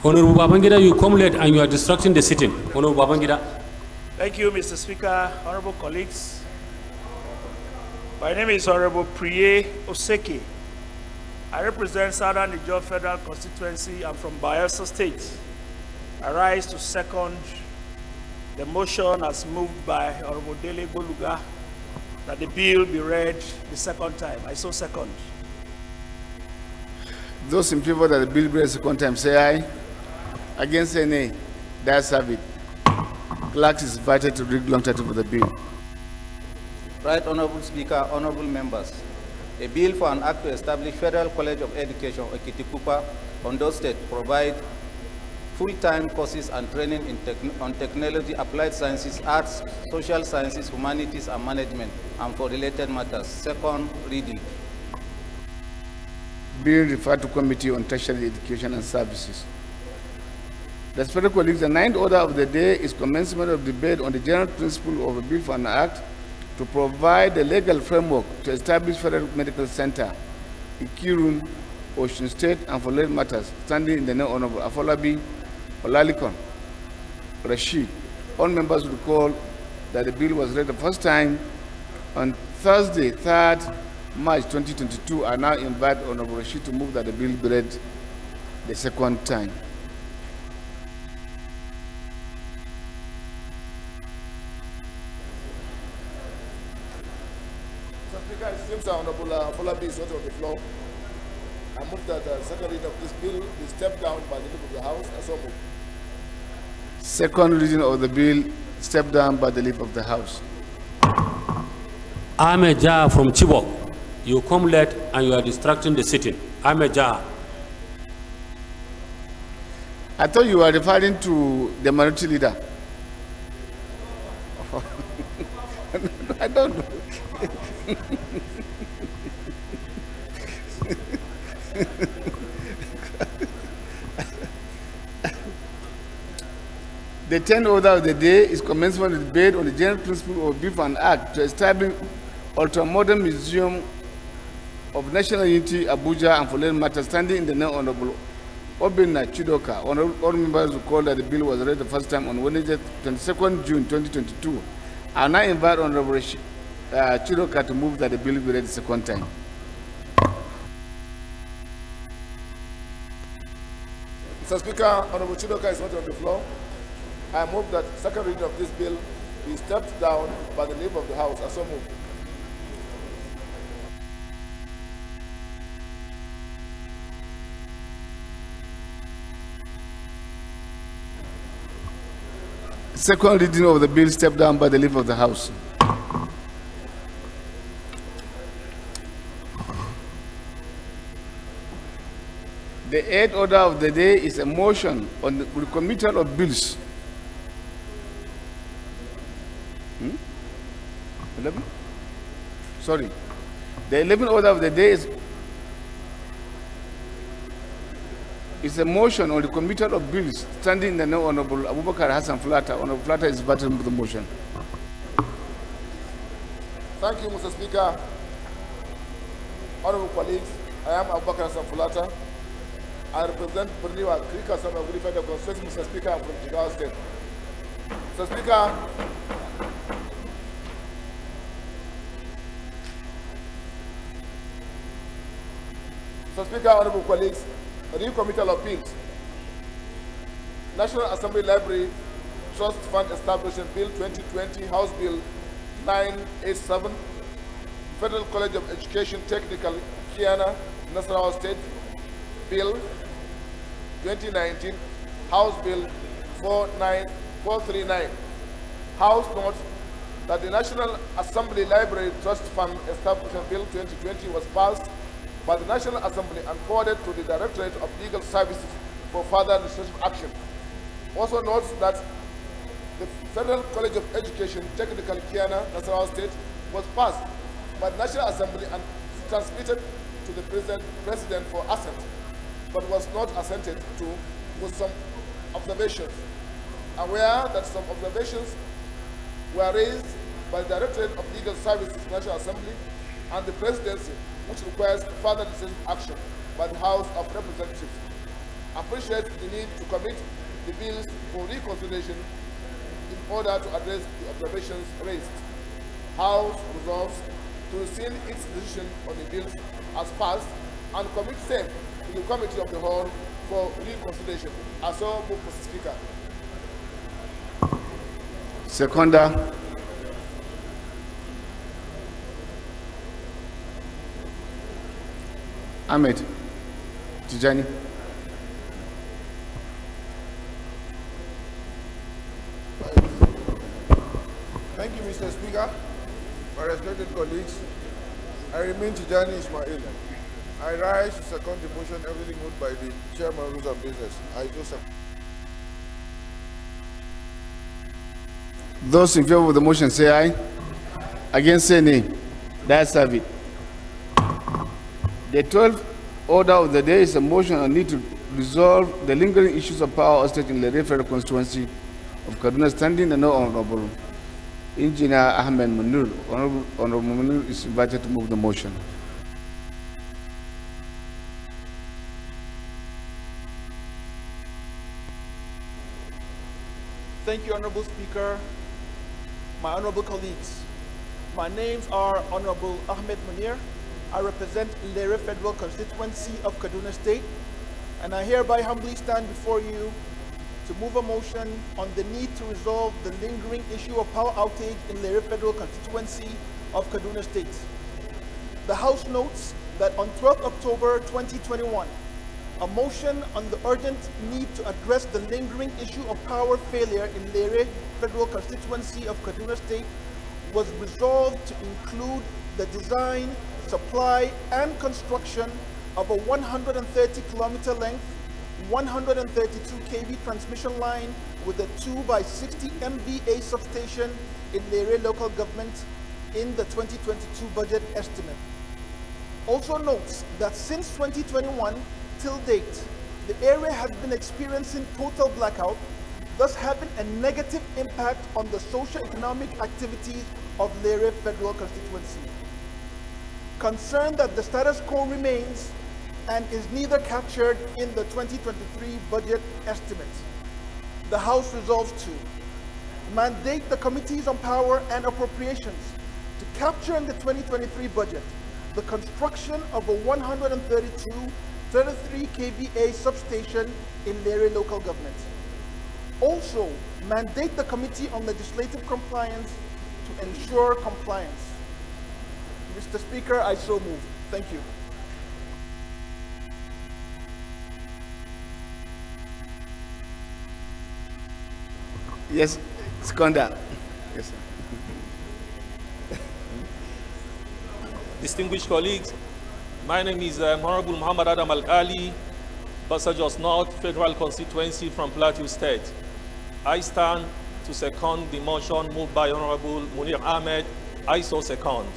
Honorable Babangida, you come late and you are distracting the sitting. Honorable Babangida. Thank you, Mr. Speaker, honorable colleagues. My name is Honorable Priye Oseki. I represent Southern Niger Federal Constituency. I'm from Bayelsa State. I rise to second the motion as moved by Honorable Dele Goluga that the bill be read the second time. I so second. Those in favor that the bill be read the second time, say aye. Against, say nay. The ayes have it. Clerk is invited to read long title for the bill. Right Honorable Speaker, honorable members, a bill for an act to establish Federal College of Education, Okitipupa, Ondo State, provide full-time courses and training on technology, applied sciences, arts, social sciences, humanities, and management, and for related matters. Second reading. Bill referred to Committee on Tertiary Education and Services. Respected colleagues, the ninth order of the day is commencement of debate on the general principle of a bill for an act to provide the legal framework to establish Federal Medical Center in Kirun, Ocean State, and for related matters, standing in the name of Afolabi Olalikon Rashid. All members will recall that the bill was read the first time on Thursday, 3rd March 2022. I now invite Honorable Rashid to move that the bill be read the second time. Mr. Speaker, it seems Honorable Folabi is not on the floor. I move that the second reading of this bill be stepped down by the leader of the House, and so move. Second reading of the bill stepped down by the leader of the House. Ahmed Jah from Chibok. You come late and you are distracting the sitting. Ahmed Jah. I thought you were referring to the minority leader. I don't know. The 10th order of the day is commencement of the debate on the general principle of Bill for an act to establish ultra-modern museum of national unity, Abuja, and for related matters, standing in the name of Honorable Obinna Chidoka. All members recall that the bill was read the first time on Wednesday, 22nd June 2022. I now invite Honorable Chidoka to move that the bill be read the second time. Mr. Speaker, Honorable Chidoka is not on the floor. I move that second reading of this bill be stepped down by the leader of the House. I so move. Second reading of the bill stepped down by the leader of the House. The eighth order of the day is a motion on the committal of bills. 11? Sorry. The 11th order of the day is a motion on the committal of bills standing in the name of Honorable Abubakar Hassan Flata. Honorable Flata is battling with the motion. Thank you, Mr. Speaker. Honorable colleagues, I am Abubakar Hassan Flata. I represent Burniwa, Krika, Samaguri Federal Constituency, Mr. Speaker, from Jigawa State. Mr. Speaker, honorable colleagues, recommittal of bills. National Assembly Library Trust Fund Establishment Bill 2020, House Bill 987, Federal College of Education Technical, Kiana, Nasarawa State, Bill 2019, House Bill 439. House notes that the National Assembly Library Trust Fund Establishment Bill 2020 was passed by the National Assembly and forwarded to the Directorate of Legal Services for further legislative action. Also notes that the Federal College of Education Technical Kiana, Nasarawa State, was passed by the National Assembly and transmitted to the President for assent, but was not assented to with some observations. Aware that some observations were raised by the Directorate of Legal Services, National Assembly, and the Presidency, which requires further legislative action by the House of Representatives. Appreciate the need to commit the bills for reconsideration in order to address the observations raised. House resolves to rescind its decision on the bills as passed and commit same to the Committee of the Whole for reconsideration. I so move, Mr. Speaker. Seconder. Ahmed Tijani. Thank you, Mr. Speaker. My respected colleagues, I remain Tijani Ismail. I rise to second the motion everything moved by the Chairman of Rules and Business. I Joseph. Those in favor of the motion say aye. Against say nay. The ayes have it. The 12th order of the day is a motion on need to resolve the lingering issues of power hostage in the Federal constituency of Kaduna, standing the no honorable Engineer Ahmed Munir. Honorable Munir is invited to move the motion. Thank you, Honorable Speaker. My honorable colleagues, my names are Honorable Ahmed Munir. I represent Lere Federal Constituency of Kaduna State, and I hereby humbly stand before you to move a motion on the need to resolve the lingering issue of power outage in Lere Federal Constituency of Kaduna State. The House notes that on 12 October 2021, a motion on the urgent need to address the lingering issue of power failure in Lere Federal Constituency of Kaduna State was resolved to include the design, supply, and construction of a 130-kilometer length, 132 kV transmission line with a 2x60 MVA substation in Lere local government in the 2022 budget estimate. Also notes that since 2021 till date, the area has been experiencing total blackout, thus having a negative impact on the socio-economic activities of Lere Federal Constituency. Concerned that the status quo remains and is neither captured in the 2023 budget estimate, the House resolves to mandate the Committees on Power and Appropriations to capture in the 2023 budget the construction of a 133 kVA substation in Lere local government. Also, mandate the Committee on Legislative Compliance to ensure compliance. Mr. Speaker, I so move. Thank you. Yes, Skanda. Yes, sir. Distinguished colleagues, my name is Honorable Muhammad Adam Al-Ali, Basajos North Federal Constituency from Plateau State. I stand to second the motion moved by Honorable Munir Ahmed. I so second.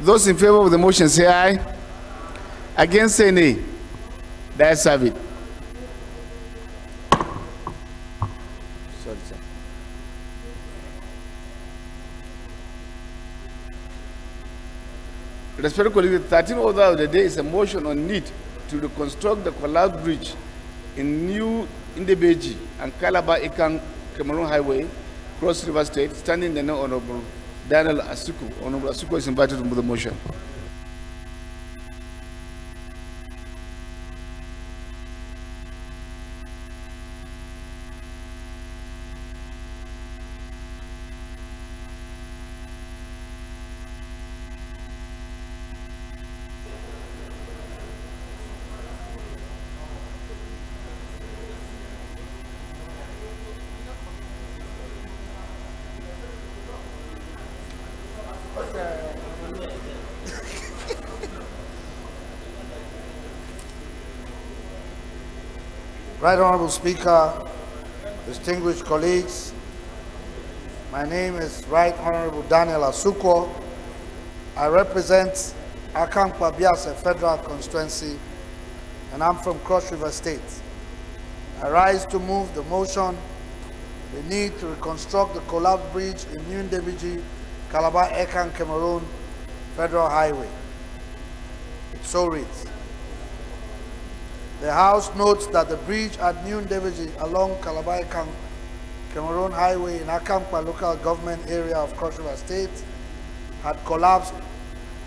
Those in favor of the motion say aye. Against say nay. The ayes have it. Sorry, sir. Respected colleagues, the 13th order of the day is a motion on need to reconstruct the collapsed bridge in New Indebeji and Calabar Ikan Cameroon Highway, Cross River State, standing the no honorable Daniel Asuku. Honorable Asuku is invited to move the motion. Right Honorable Speaker, distinguished colleagues, my name is Right Honorable Daniel Asuko. I represent Akankwa Biase Federal Constituency, and I'm from Cross River State. I rise to move the motion, the need to reconstruct the collapsed bridge in New Ndebiji, Calabar Ekan Cameroon Federal Highway. It so reads. The House notes that the bridge at New Ndebiji along Calabar Ekan Cameroon Highway in Akankwa local government area of Cross River State had collapsed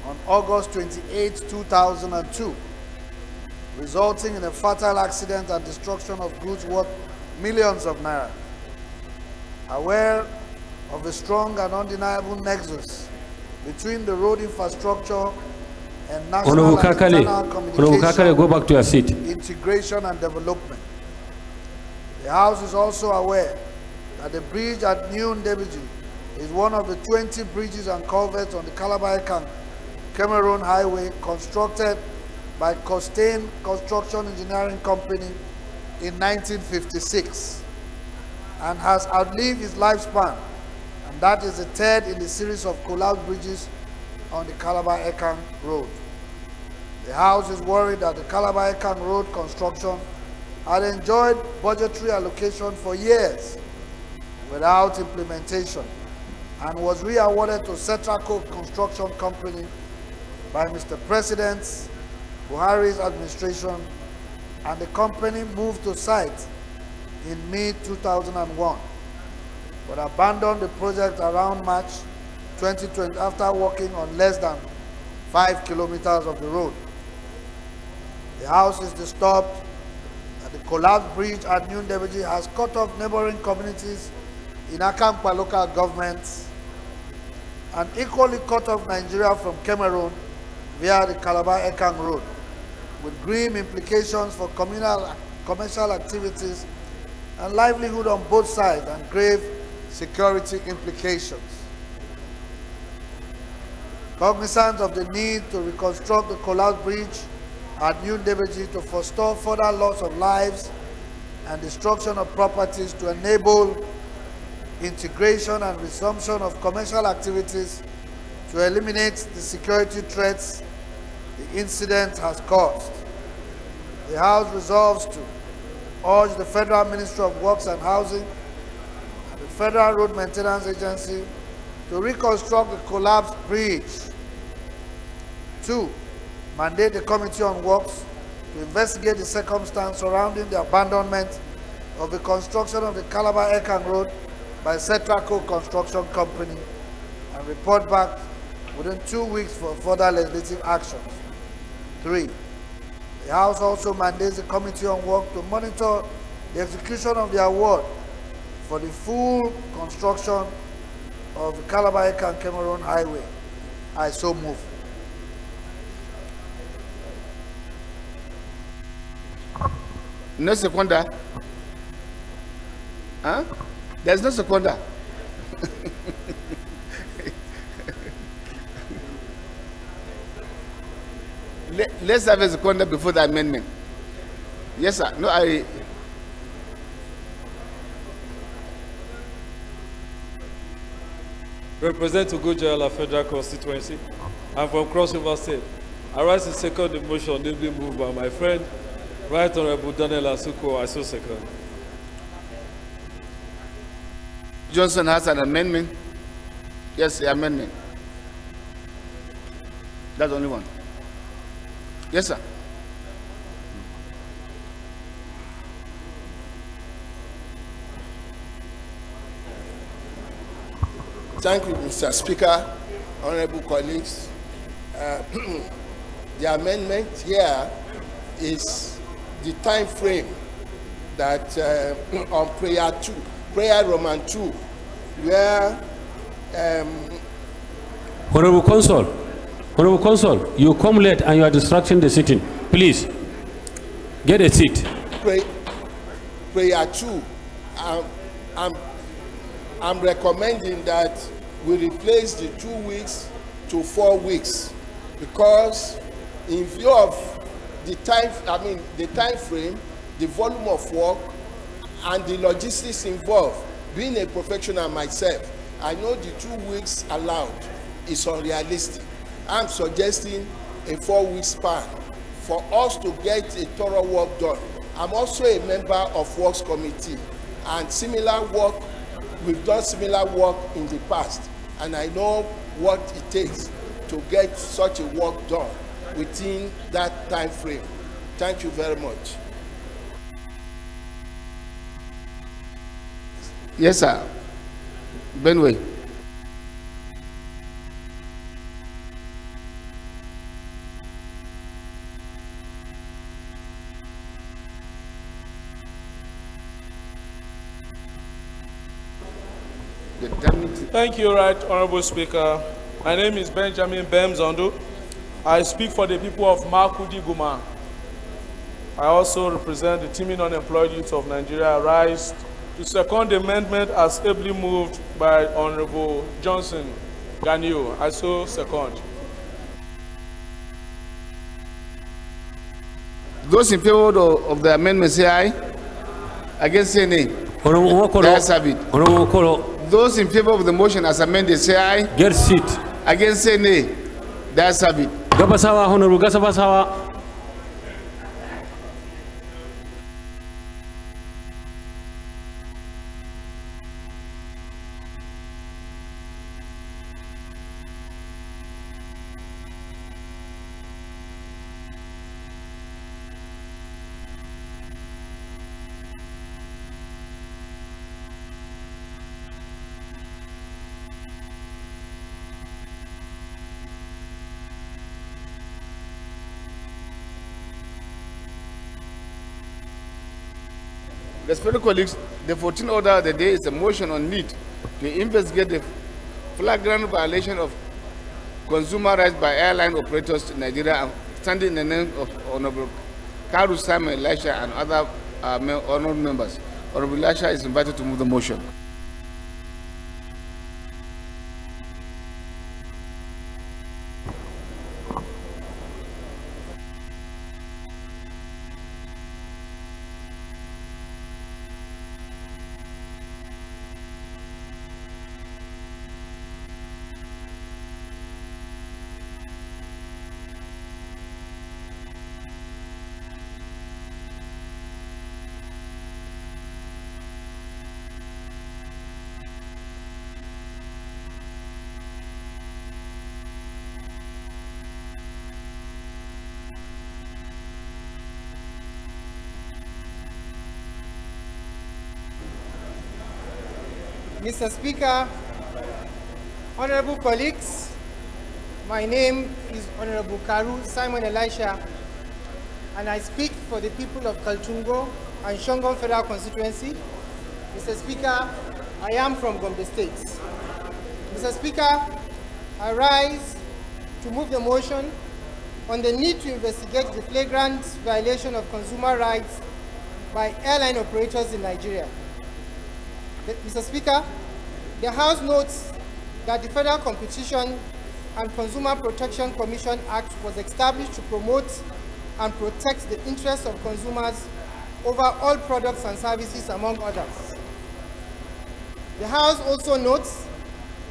on August 28, 2002, resulting in a fatal accident and destruction of goods worth millions of naira. Aware of the strong and undeniable nexus between the road infrastructure and national Honorable and Kakale, internal Honorable Kakale, communication, go back to your seat. integration and development. The House is also aware that the bridge at New Ndebuji is one of the 20 bridges and culverts on the Calabar-Ekang Cameroon Highway constructed by Costain Construction Engineering Company in 1956 and has outlived its lifespan, and that is the third in the series of collapsed bridges on the Calabar-Ekang Road. The House is worried that the Calabar-Ekang Road construction had enjoyed budgetary allocation for years without implementation and was re-awarded to Cetraco Construction Company by Mr. President Buhari's administration, and the company moved to site in mid-2001, but abandoned the project around March 2020 after working on less than 5 kilometers of the road. The House is disturbed that the collapsed bridge at New Ndebuji has cut off neighboring communities in Akamkpa local government and equally cut off Nigeria from Cameroon via the Calabar-Ekang Road, with grim implications for commercial activities and livelihood on both sides and grave security implications. Cognizant of the need to reconstruct the collapsed bridge at New Ndebuji to forestall further loss of lives and destruction of properties to enable integration and resumption of commercial activities to eliminate the security threats the incident has caused, the House resolves to urge the Federal Ministry of Works and Housing and the Federal Road Maintenance Agency to reconstruct the collapsed bridge. 2. Mandate the Committee on Works to investigate the circumstance surrounding the abandonment of the construction of the Calabar-Ekang Road by Cetraco Construction Company and report back within 2 weeks for further legislative actions. 3. The House also mandates the Committee on Work to monitor the execution of the award for the full construction of the Calabar-Ekang Cameroon Highway. I so move. No seconder? Huh? There's no seconder. Let's have a seconder before the amendment. Yes, sir. No, Represent Ugojala Federal Constituency. I'm from Cross River State. I rise to second the motion newly moved by my friend, Right Honorable Daniel Asuko. I so second. Johnson has an amendment. Yes, the amendment. That's the only one. Yes, sir. Thank you, Mr. Speaker, honorable colleagues. The amendment here is the time frame that on prayer Roman 2, where Honorable Consul, you come late and you are distracting the sitting. Please, get a seat. prayer 2, I'm recommending that we replace the 2 weeks to 4 weeks, because in view of the time frame, the volume of work, and the logistics involved. Being a professional myself, I know the 2 weeks allowed is unrealistic. I'm suggesting a 4-week span for us to get a thorough work done. I'm also a member of Works Committee, and we've done similar work in the past, and I know what it takes to get such a work done within that time frame. Thank you very much. Yes, sir. Benway. Thank you, Right Honorable Speaker. My name is Benjamin Bemzondo. I speak for the people of Makudi Guma. I also represent the teeming unemployed youth of Nigeria. I rise to second the amendment as ably moved by Honorable Johnson Ganio. I so second. Those in favor of the amendment say aye. Against say nay. The ayes have it. Those in favor of the motion as amended say aye. Get seat. Against say nay. The ayes have it. Gabasawa, Honorable Gasabasawa. Respected colleagues, the 14th order of the day is a motion on need to investigate the flagrant violation of consumer rights by airline operators in Nigeria and standing in the name of Honorable Karu Simon Elisha and other honorable members. Honorable Elisha is invited to move the motion. Mr. Speaker, honorable colleagues, my name is Honorable Karu Simon Elisha, and I speak for the people of Kaltungo and Shongon Federal Constituency. Mr. Speaker, I am from Gombe State. Mr. Speaker, I rise to move the motion on the need to investigate the flagrant violation of consumer rights by airline operators in Nigeria. Mr. Speaker, the House notes that the Federal Competition and Consumer Protection Commission Act was established to promote and protect the interests of consumers over all products and services, among others. The House also notes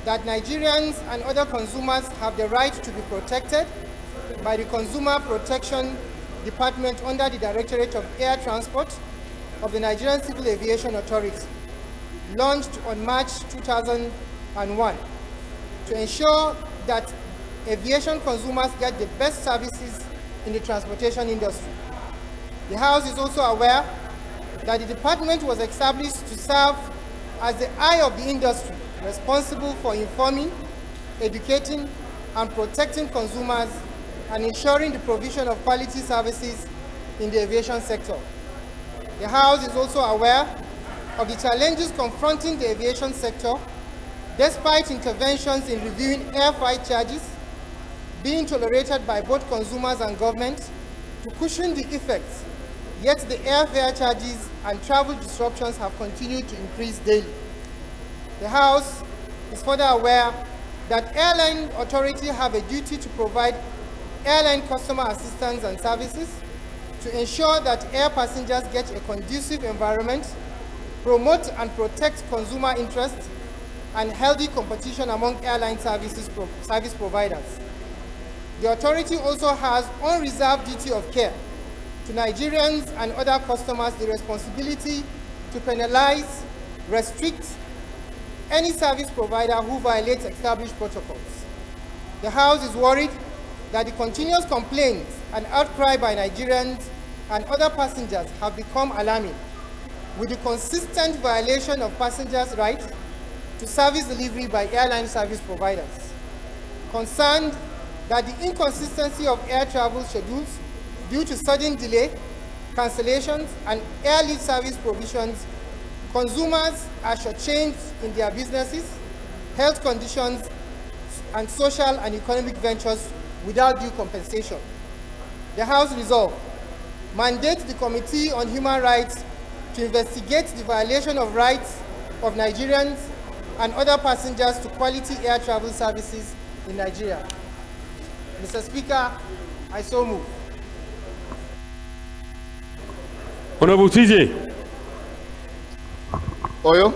that Nigerians and other consumers have the right to be protected by the Consumer Protection Department under the Directorate of Air Transport of the Nigerian Civil Aviation Authority, launched on March 2001, to ensure that aviation consumers get the best services in the transportation industry. The House is also aware that the department was established to serve as the eye of the industry, responsible for informing, educating, and protecting consumers and ensuring the provision of quality services in the aviation sector. The House is also aware of the challenges confronting the aviation sector, despite interventions in reviewing air freight charges being tolerated by both consumers and government to cushion the effects, yet the airfare charges and travel disruptions have continued to increase daily. The House is further aware that airline authorities have a duty to provide airline customer assistance and services to ensure that air passengers get a conducive environment, promote and protect consumer interests, and healthy competition among airline service providers. The authority also has unreserved duty of care to Nigerians and other customers, the responsibility to penalize, restrict any service provider who violates established protocols. The House is worried that the continuous complaints and outcry by Nigerians and other passengers have become alarming, with the consistent violation of passengers' rights to service delivery by airline service providers. Concerned that the inconsistency of air travel schedules due to sudden delay, cancellations, and airlift service provisions, consumers are shortchanged in their businesses, health conditions, and social and economic ventures without due compensation. The House resolve, mandate the Committee on Human Rights to investigate the violation of rights of Nigerians and other passengers to quality air travel services in Nigeria. Mr. Speaker, I so move. Honorable TJ. Oyo.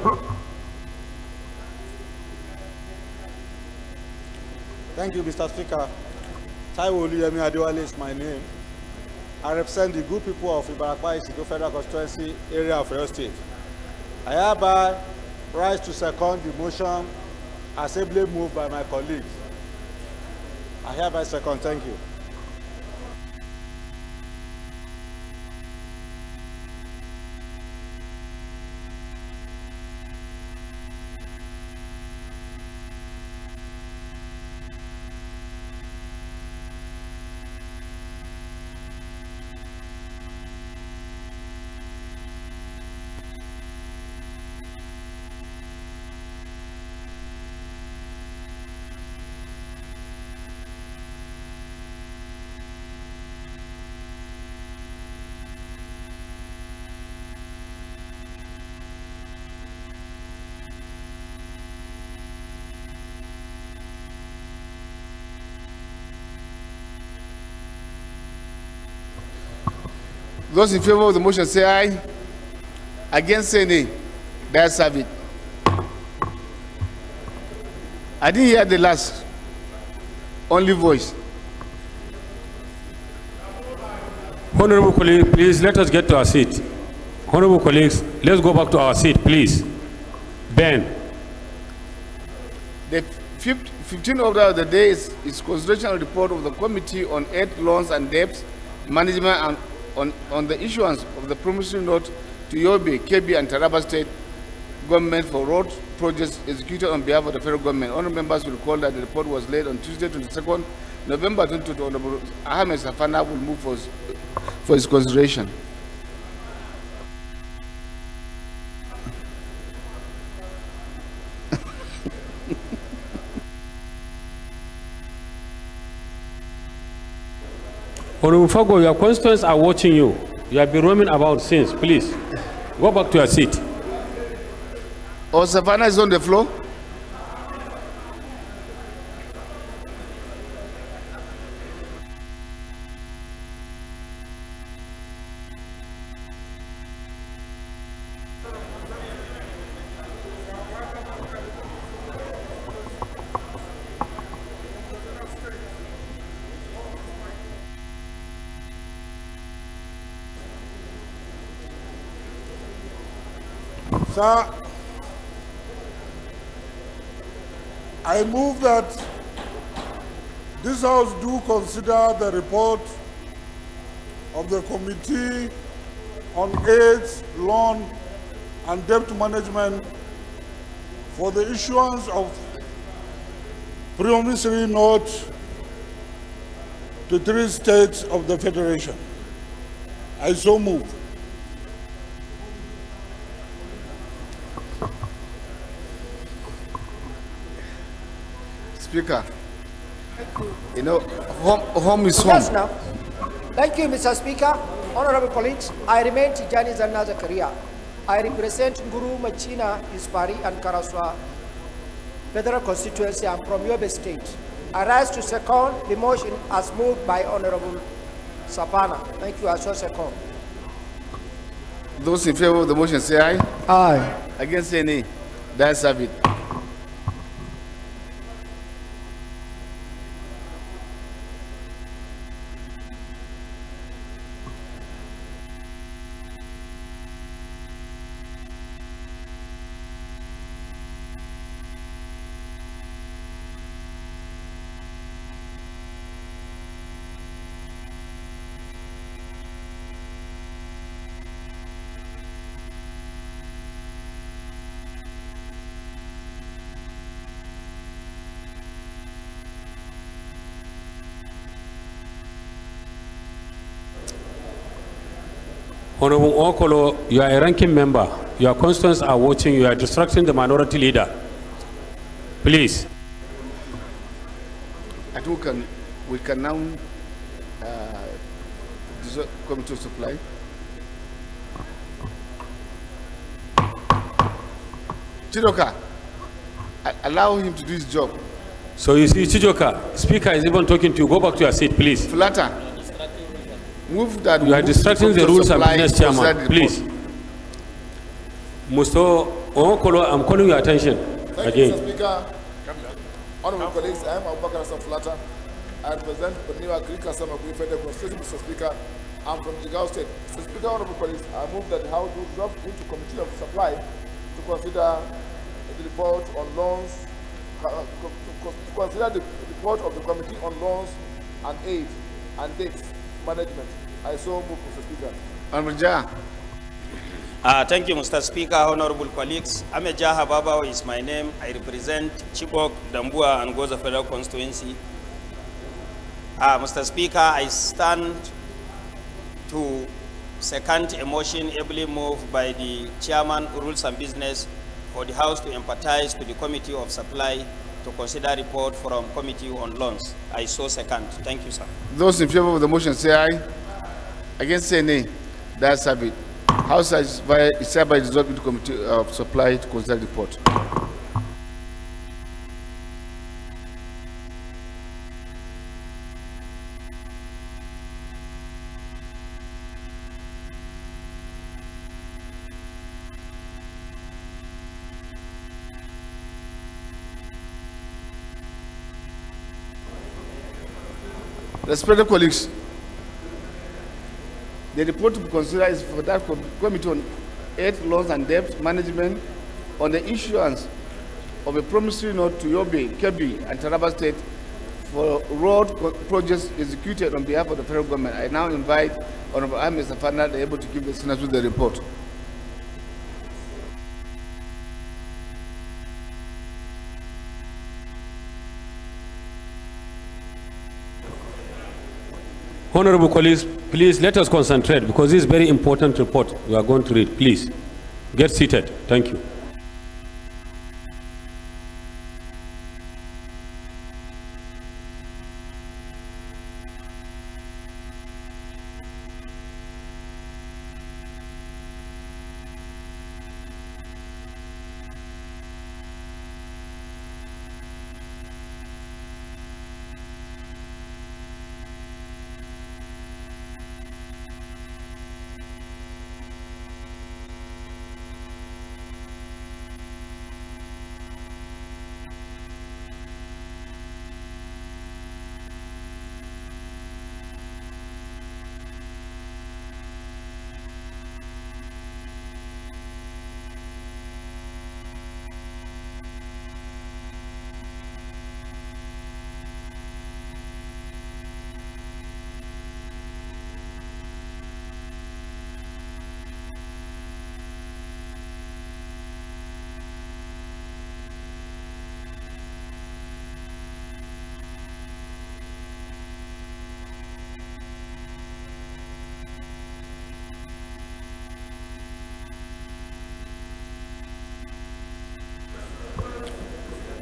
Thank you, Mr. Speaker. Taiwo Oluyemi Adewale is my name. I represent the good people of Ibarakwa Isido Federal Constituency area of Oyo State. I hereby rise to second the motion as ably moved by my colleagues. I hereby second. Thank you. Those in favor of the motion say aye. Against say nay. The ayes have it. I didn't hear the last. Only voice. Honorable colleagues, please let us get to our seat. Honorable colleagues, let's go back to our seat, please. Ben. The 15th order of the day is consideration report of the Committee on Aid, Loans and Debts Management and on the issuance of the promissory note to Yobe, Kebbi and Taraba State government for road projects executed on behalf of the federal government. Honorable members will recall that the report was laid on Tuesday, 22nd November 2022. Honorable Ahmed Safana will move for his consideration. Honorable Fago, your constituents are watching you. You have been roaming about since. Please, go back to your seat. Oh, Savannah is on the floor. Sir, I move that this House do consider the report of the Committee on AIDS, Loan and Debt Management for the issuance of promissory note to 3 states of the Federation. I so move. Speaker, you know, home is home. Yes, now. Thank you, Mr. Speaker. Honorable colleagues, I remain Tijani Zanna Zakaria. I represent Guru, Machina, Ispari, and Karaswa Federal Constituency. I'm from Yobe State. I rise to second the motion as moved by Honorable Sapana. Thank you. I so second. Those in favor of the motion say aye. Aye. Against say nay. The ayes have it. Honorable Okolo, you are a ranking member. Your constituents are watching. You are distracting the minority leader. Please. I think we can now dissolve Committee of Supply. Chidoka, allow him to do his job. So you see, Chijoka, Speaker is even talking to you. Go back to your seat, please. Flatter, move that. You are distracting the rules and business chairman, please. Musto Okolo, I'm calling your attention again. Mr. Speaker. Honorable colleagues, I am Abubakar Hassan Flatter. I represent Peniwa Krika Samakui Federal Constituency, Mr. Speaker. I'm from Jigawa State. Mr. Speaker, honorable colleagues, I move that the House will drop into Committee of Supply to consider the report on loans, to consider the report of the Committee on Loans and Aid and Debt Management. I so move, Mr. Speaker. Honorable Jah. Thank you, Mr. Speaker, honorable colleagues. Ameja Hababawa is my name. I represent Chibok, Dambua, and Goza Federal Constituency. Mr. Speaker, I stand to second a motion ably moved by the Chairman, Rules and Business, for the House to empathize to the Committee of Supply to consider report from Committee on Loans. I so second. Thank you, sir. Those in favor of the motion say aye. Against say nay. That's have it. House is hereby dissolved into Committee of Supply to consider report. Respected colleagues, the report to be considered is for that Committee on Aid, Loans and Debt Management on the issuance of a promissory note to Yobe, Kebbi and Taraba State for road projects executed on behalf of the federal government. I now invite Honorable Ahmed Safana able to give the Senate the report. Honorable colleagues, please let us concentrate because this is a very important report we are going to read. Please get seated. Thank you.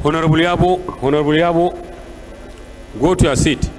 Honorable Yabo, go to your seat.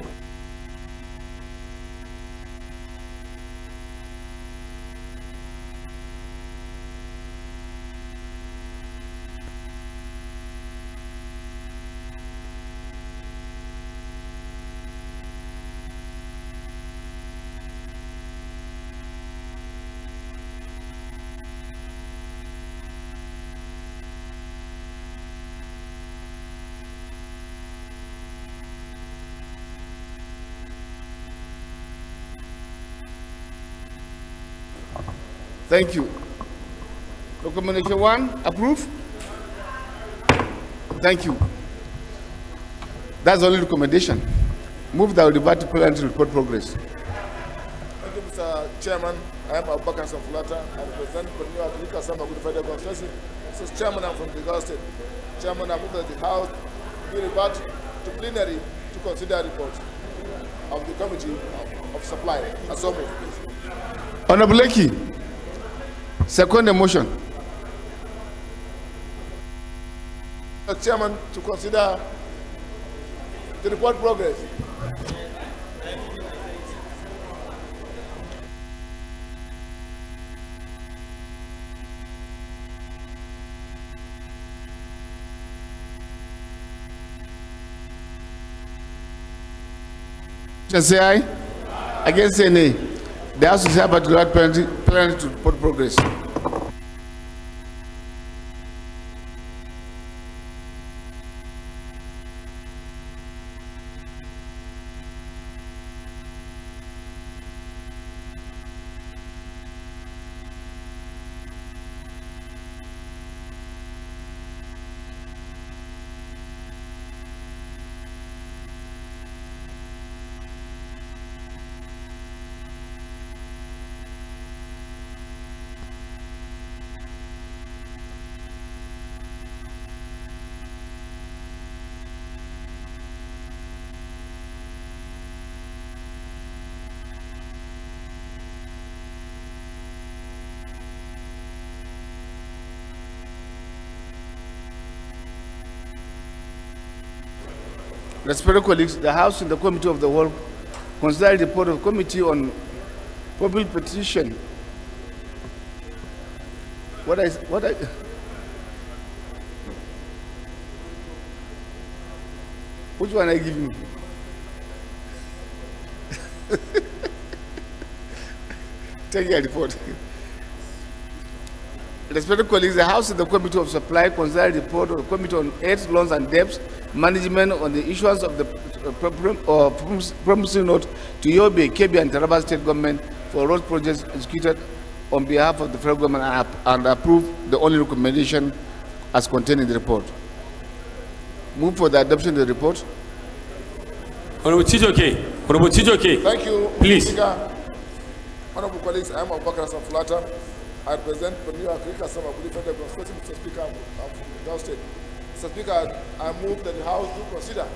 Thank you. Recommendation 1, approve. Thank you. That's the only recommendation. Move that will revert to Plenary to report progress. Thank you, Mr. Chairman. I am Abubakar Hassan Flatter. I represent Peniwa Krika Samakui Federal Constituency. Mr. Chairman, I'm from Jigawa State. Chairman, I move that the House will revert to Plenary to consider report of the Committee of Supply. As so moved, please. Honorable Leki. Second the motion. Mr. Chairman, to consider the report progress. Say aye. Against say nay. The House is hereby to plenary to report progress. Respected colleagues, the House in the Committee of the Whole considered the report of Committee on Public Petition. Which one I give you? Take your report. Respected colleagues, the House in the Committee of Supply considered the report of the Committee on Aids, Loans and Debts Management on the issuance of the promissory note to Yobe, Kebbi and Taraba State Government for road projects executed on behalf of the federal government and approve the only recommendation as contained in the report. Move for the adoption of the report. Honorable Chijoke. Honorable Chijoke. Thank you, Please. Speaker. Honorable colleagues, I am Abubakar Saflata. I represent the New Africa Summer Federal Constituency. Mr. Speaker, I'm from Delta State. Mr. Speaker, I move that the House do consider.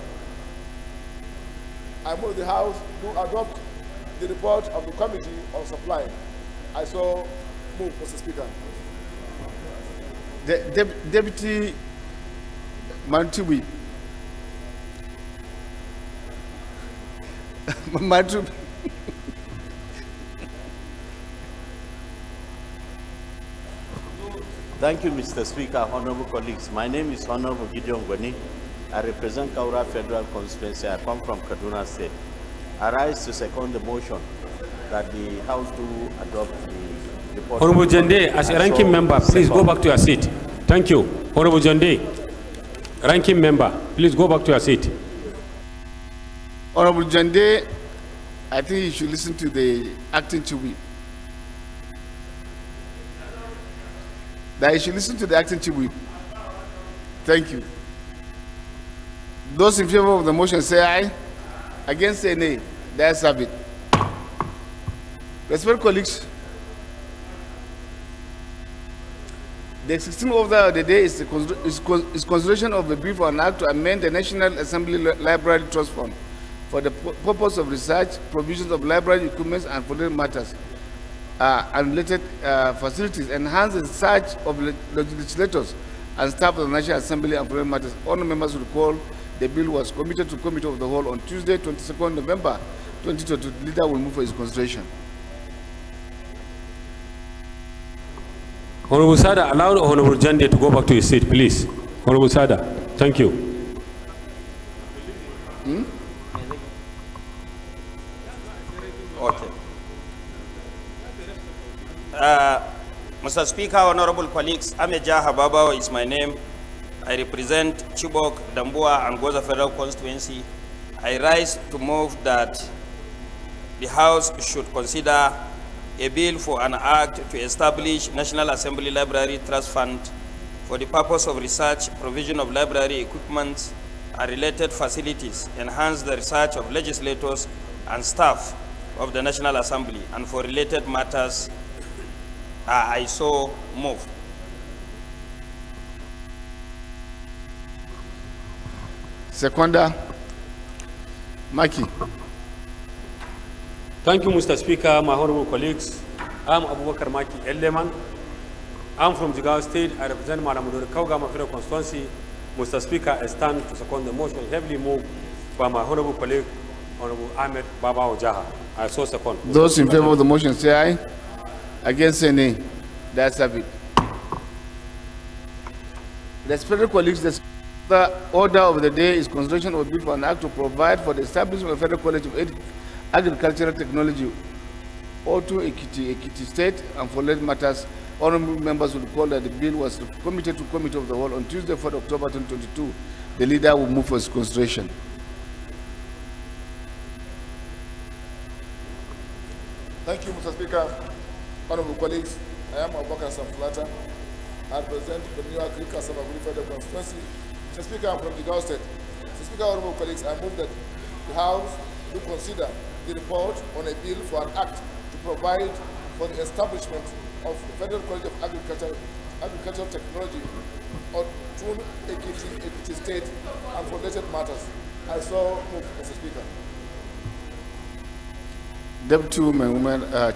I move the House to adopt the report of the Committee on Supply. I so move, Mr. Speaker. Deputy Mantubi. Mantubi. Thank you, Mr. Speaker, honorable colleagues. My name is Honorable Gideon Gwani. I represent Kaura Federal Constituency. I come from Kaduna State. I rise to second the motion that the House do adopt the report. Honorable Jende, as a ranking member, please go back to your seat. Thank you. Honorable Jende, ranking member, please go back to your seat. Honorable Jende, I think you should listen to the acting chief whip. That you should listen to the acting chief whip. Thank you. Those in favor of the motion say aye. Against say nay. The ayes have it. Respected colleagues, the 16th order of the day is consideration of a bill for an act to amend the National Assembly Library Trust Fund for the purpose of research, provisions of library equipment and related matters and related facilities, enhance the research of legislators and staff of the National Assembly and related matters. Honourable members will recall the bill was committed to Committee of the Whole on Tuesday, 22nd November 2022. The leader will move for its consideration. Honorable Sada, allow Honorable Jande to go back to his seat, please. Honorable Sada, thank you. Okay. Mr. Speaker, honorable colleagues, Ameja Hababawa is my name. I represent Chibok, Dambua, and Goza Federal Constituency. I rise to move that the House should consider a bill for an act to establish National Assembly Library Trust Fund for the purpose of research, provision of library equipment and related facilities, enhance the research of legislators and staff of the National Assembly, and for related matters. I so move. Seconder, Maki. Thank you, Mr. Speaker, my honorable colleagues. I'm Abubakar Maki Elleman. I'm from Jigawa State. I represent Malamudori Kaugama Federal Constituency. Mr. Speaker, I stand to second the motion heavily moved by my honorable colleague, Honorable Ahmed Baba Ojaha. I so second. Those in favor of the motion say aye. Against say nay. The ayes have it. Respected colleagues, the order of the day is consideration of a bill for an act to provide for the establishment of Federal College of Agricultural Technology, O2 Ekiti State, and for related matters. Honorable members will recall that the bill was committed to Committee of the Whole on Tuesday, 4 October 2022. The leader will move for its consideration. Thank you, Mr. Speaker. Honorable colleagues, I am Abubakar Samfulata. I represent the New York Kasabaguri Federal Constituency. Mr. Speaker, I'm from the Gao State. Mr. Speaker, honorable colleagues, I move that the House to consider the report on a bill for an act to provide for the establishment of the Federal College of Agricultural Technology or Tun Ekiti State and for related matters. I so move, Mr. Speaker. Deputy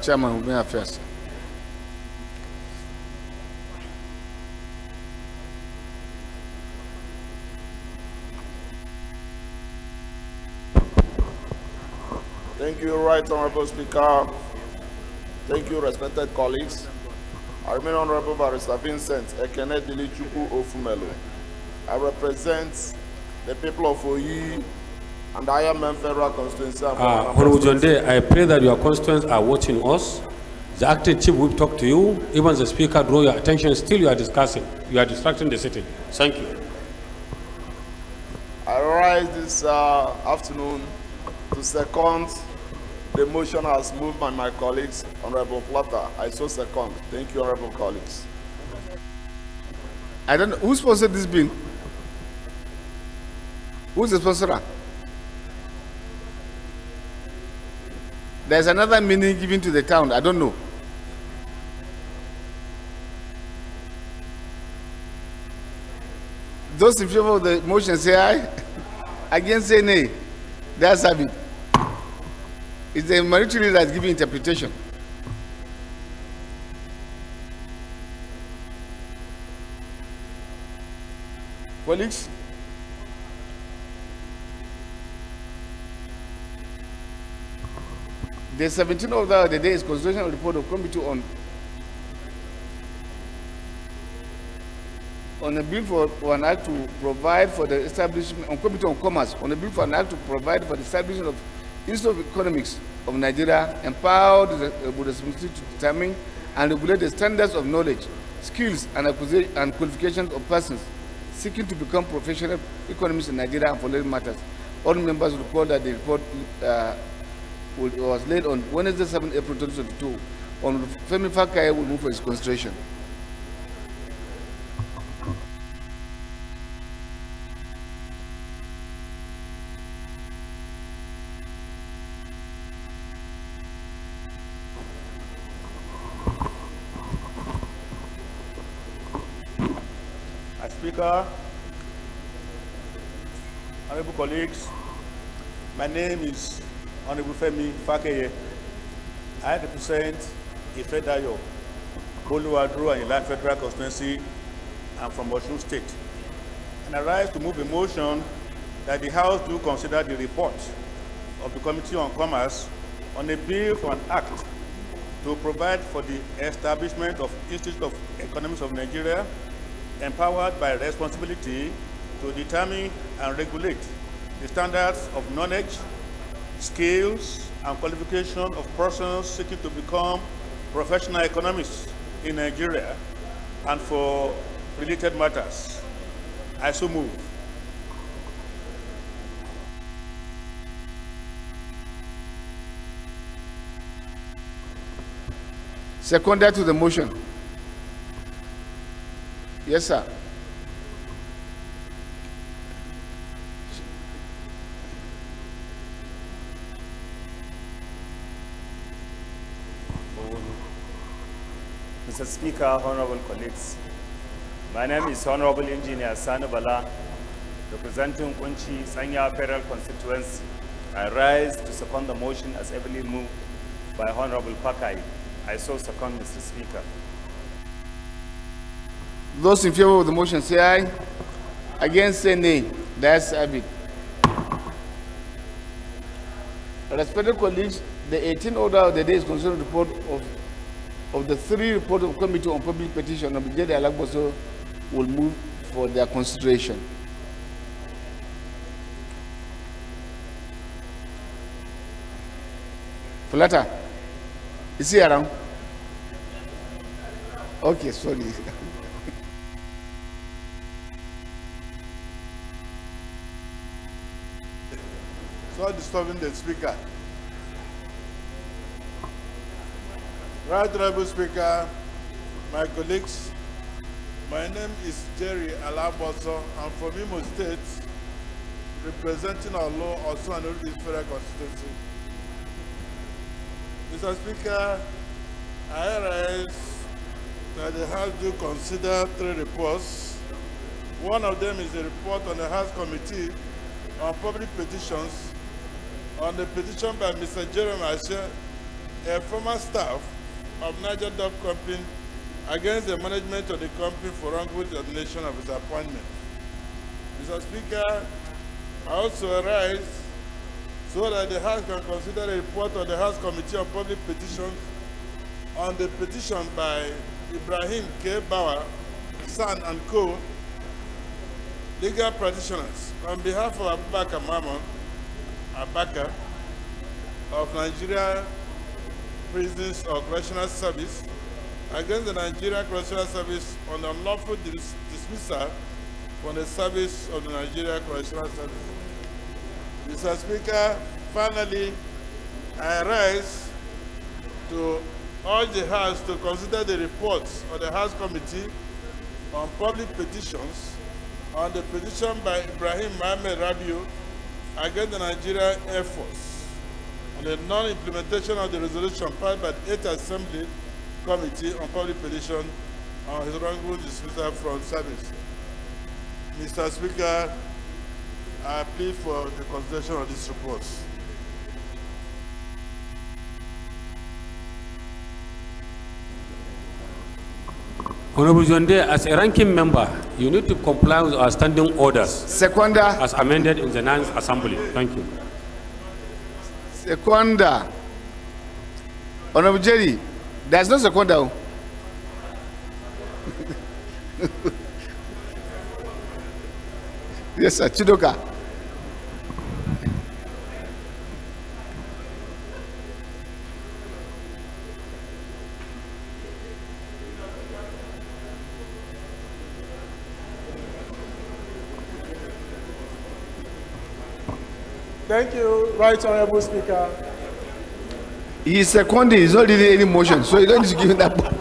Chairman of Women Affairs. Thank you, Right Honorable Speaker. Thank you, respected colleagues. I remain Honorable Barrister Vincent Ekene Dilichukwu Ofumelu. I represent the people of Oyi and I am a Federal Constituency. Honorable John Day, I pray that your constituents are watching us. The acting chief will talk to you. Even the speaker draw your attention. Still you are discussing. You are distracting the sitting. Thank you. I rise this afternoon to second the motion as moved by my colleagues. Honorable Plata, I so second. Thank you, honorable colleagues. I don't know who sponsored this bill. Who's the sponsor? There's another meaning given to the town. I don't know. Those in favor of the motion say aye. Against say nay. That's have it. It's the military that's giving interpretation. Colleagues, the 17th order of the day is consideration of the report of committee on a bill for an act to provide for the establishment on Committee on Commerce on a bill for an act to provide for the establishment of Institute of Economics of Nigeria, empowered with the responsibility to determine and regulate the standards of knowledge, skills, and qualifications of persons seeking to become professional economists in Nigeria and for related matters. All members recall that the report was laid on Wednesday, 7 April 2022. On Femi Fakaye will move for its consideration. Speaker, honorable colleagues, my name is Honorable Femi Fakeye. I represent Ifedayo, Boluwadro and Ilan Federal Constituency. I'm from Osun State. And I rise to move a motion that the House do consider the report of the Committee on Commerce on a bill for an act to provide for the establishment of Institute of Economics of Nigeria, empowered by responsibility to determine and regulate the standards of knowledge, skills, and qualification of persons seeking to become professional economists in Nigeria and for related matters. I so move. Seconded to the motion. Yes, sir. Mr. Speaker, honorable colleagues, my name is Honorable Engineer Sani Bala, representing Kunchi Sanya Federal Constituency. I rise to second the motion as ably moved by Honorable Pakai. I so second, Mr. Speaker. Those in favor of the motion say aye. Against say nay. That's have it. Respected colleagues, the 18th order of the day is concerning report of the 3 reports of Committee on Public Petition of Jerry Alagboso will move for their consideration. Fulata, is he around? Okay, sorry. So disturbing the speaker. Right Honorable Speaker, my colleagues, my name is Jerry Alaboso. I'm from Imo State, representing our law also and the federal constituency. Mr. Speaker, I rise that the House do consider 3 reports. One of them is the report on the House Committee on Public Petitions on the petition by Mr. Jeremy Ashe, a former staff of Niger Dog Company, against the management of the company for wrongful termination of his appointment. Mr. Speaker, I also arise so that the House can consider a report of the House Committee on Public Petitions on the petition by Ibrahim K. Bauer, San and Co., legal practitioners, on behalf of Abubakar Mamon Abaka of Nigeria Prisons or Correctional Service against the Nigeria Correctional Service on unlawful dismissal from the service of the Nigeria Correctional Service. Mr. Speaker, finally, I rise to urge the House to consider the reports of the House Committee on Public Petitions on the petition by Ibrahim Mohamed Rabiu against the Nigeria Air Force on the non-implementation of the resolution passed by the 8th Assembly Committee on Public Petition on his wrongful dismissal from service. Mr. Speaker, I plead for the consideration of these reports. Honorable Zonde, as a ranking member, you need to comply with our standing orders. Seconder. As amended in the 9th Assembly. Thank you. Seconder. Honorable Jerry, there's no seconder. Yes, sir. Chidoka. Thank you, Right Honorable Speaker. He is seconding, he's not reading any motion, so you don't need to give him that book.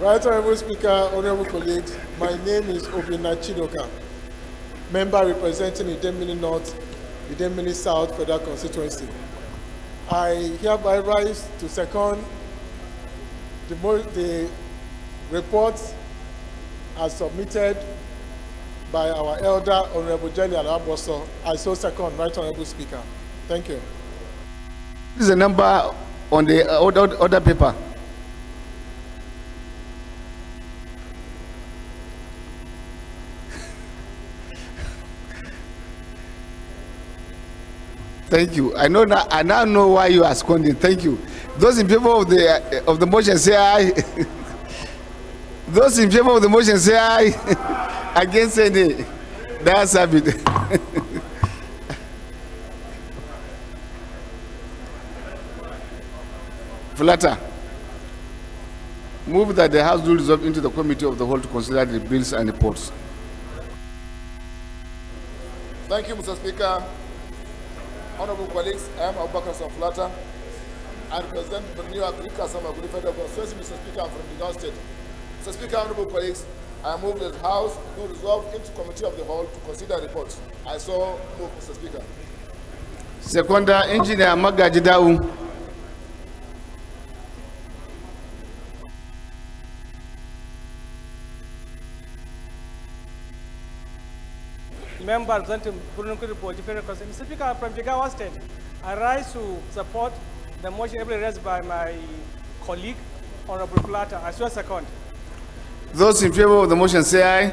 Right Honorable Speaker, honorable colleagues, my name is Obina Chidoka, member representing Idemili North, Idemili South Federal Constituency. I hereby rise to second the report as submitted by our elder, Honorable Jelly Alaboso. I so second, Right Honorable Speaker. Thank you. This is a number on the order paper. Thank you. I now know why you are seconding. Thank you. Those in favor of the motion say aye. Those in favor of the motion say aye. Against say nay. That's it. Flatter. Move that the House do resolve into the Committee of the Whole to consider the bills and reports. Thank you, Mr. Speaker. Honorable colleagues, I am Abubakar Flatter. I represent the new Agrika Samaguli Federal Constituency. Mr. Speaker, I'm from the Gao State. Mr. Speaker, honorable colleagues, I move that the House do resolve into Committee of the Whole to consider reports. I so move, Mr. Speaker. Seconder, Engineer Magaji Dau. Member representing Burunku Report, Mr. Speaker, from Jigawa State, I rise to support the motion raised by my colleague, Honorable Flatter. I swear second. Those in favor of the motion say aye.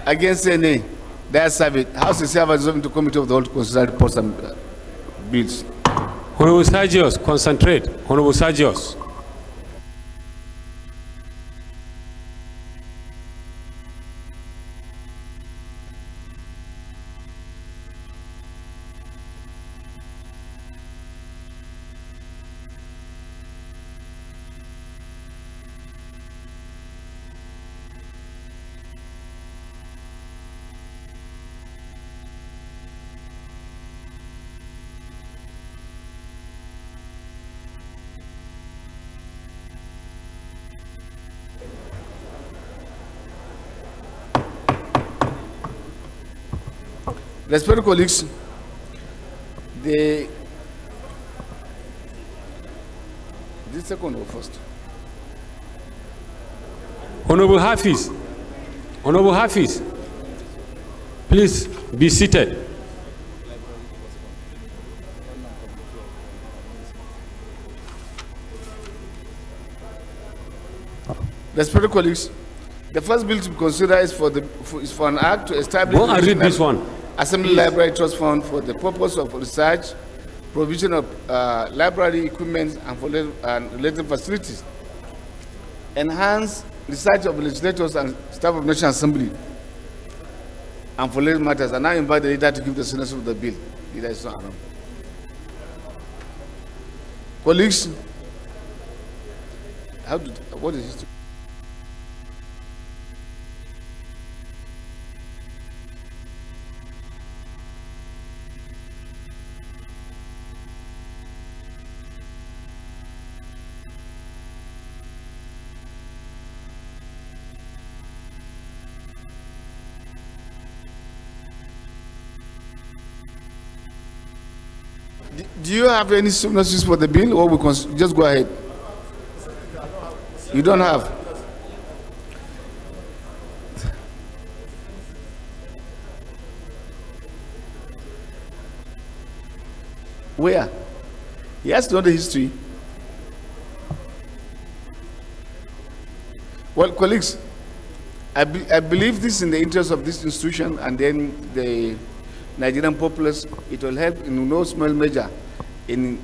Against say nay. That's it. House is hereby resolved into Committee of the Whole to consider reports and bills. Honorable Sergius, concentrate. Honorable Sergius. Respected colleagues, this second or first? Honorable Hafiz. Honorable Hafiz. Please be seated. Respected colleagues, the first bill to be considered is for an act to establish Go and read this one. Assembly Library Trust Fund for the purpose of research, provision of library equipment and related facilities, enhance research of legislators and staff of National Assembly, and for related matters. And now invite the leader to give the signature of the bill. Leader is not around. Colleagues, what is it? Do you have any signatures for the bill, or we can just go ahead? You don't have? Where? He has to know the history. Well, colleagues, I believe this is in the interest of this institution and then the Nigerian populace. It will help in no small measure in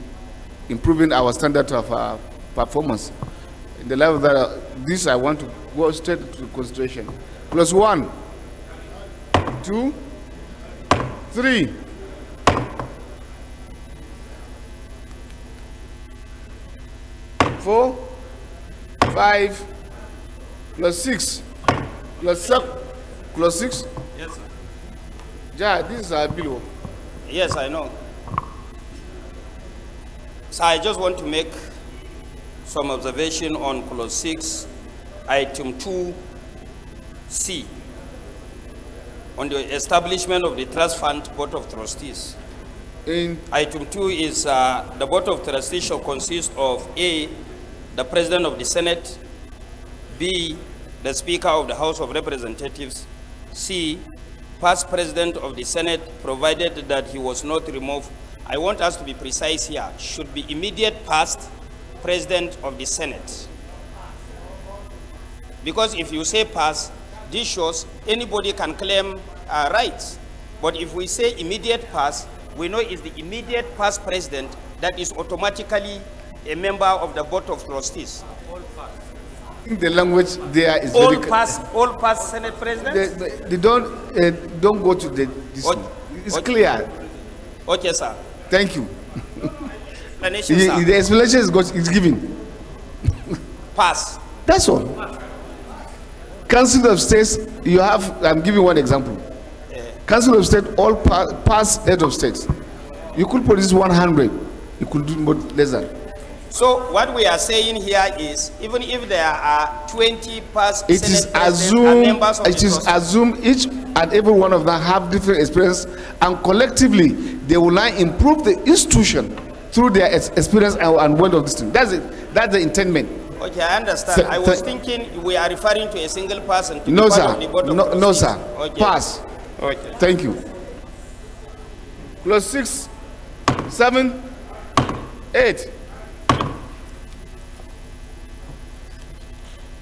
improving our standard of performance. In the level that this, I want to go straight to consideration. Plus 1, 2, 3. Four, 5, plus 6, plus 7, plus 6. Yes, sir. Yeah, this is our bill. Yes, I know. So I just want to make some observation on clause 6, item 2C, on the establishment of the trust fund board of trustees. In item 2 is the board of trustees shall consist of A, the president of the Senate, B, the Speaker of the House of Representatives, C, past president of the Senate, provided that he was not removed. I want us to be precise here. Should be immediate past president of the Senate. Because if you say past, this shows anybody can claim rights. But if we say immediate past, we know it's the immediate past president that is automatically a member of the board of trustees. The language there is all very past Senate presidents. They don't go to the. This, it's clear. Okay, sir. Thank you. Explanation, sir. The explanation is given. Pass. That's all. Council of States, you have. I'm giving one example. Council of State, all past head of states. You could produce 100. You could do more less than. So what we are saying here is, even if there are 20 past it Senate is presidents and members of it is assumed each and every one of them have different experience, and collectively they will now improve the institution through their experience and word of this thing. That's it. That's the intendment. Okay, I understand. I was thinking we are referring to a single person. To No, be part sir. of the board of No, trustees. sir. Okay. Pass. Okay. Thank you. Plus 6, 7, 8,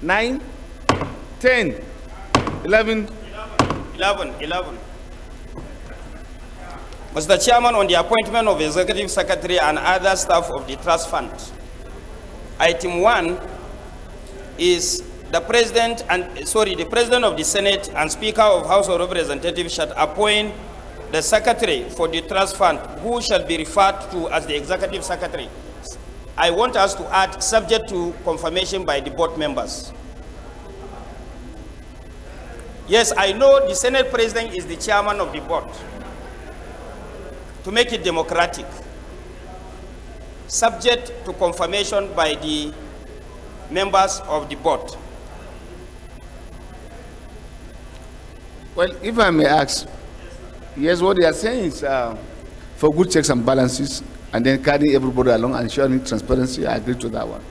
9, 10, 11. 11. Mr. Chairman, on the appointment of Executive Secretary and other staff of the Trust Fund, item 1 is the President of the Senate and Speaker of House of Representatives shall appoint the Secretary for the Trust Fund, who shall be referred to as the Executive Secretary. I want us to add, subject to confirmation by the board members. Yes, I know the Senate President is the chairman of the board. To make it democratic, subject to confirmation by the members of the board. Well, if I may ask, yes, what they are saying is for good checks and balances, and then carrying everybody along and ensuring transparency. I agree to that one.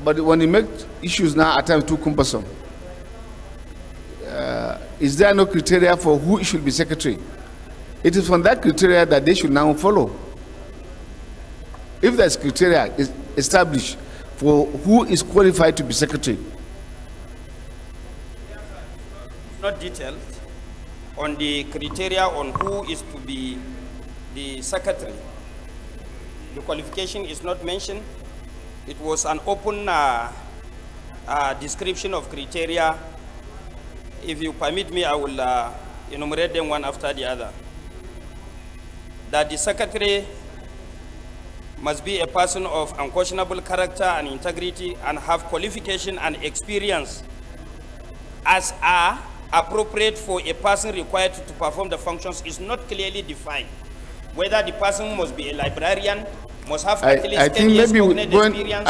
But when you make issues now at times too cumbersome, is there no criteria for who should be secretary? It is from that criteria that they should now follow. If there's criteria is established for who is qualified to be secretary. Not detailed on the criteria on who is to be the secretary. The qualification is not mentioned. It was an open description of criteria. If you permit me, I will enumerate them one after the other. That the secretary must be a person of unquestionable character and integrity and have qualification and experience as are appropriate for a person required to perform the functions is not clearly defined. Whether the person must be a librarian, must have at least 10 years cognate experience.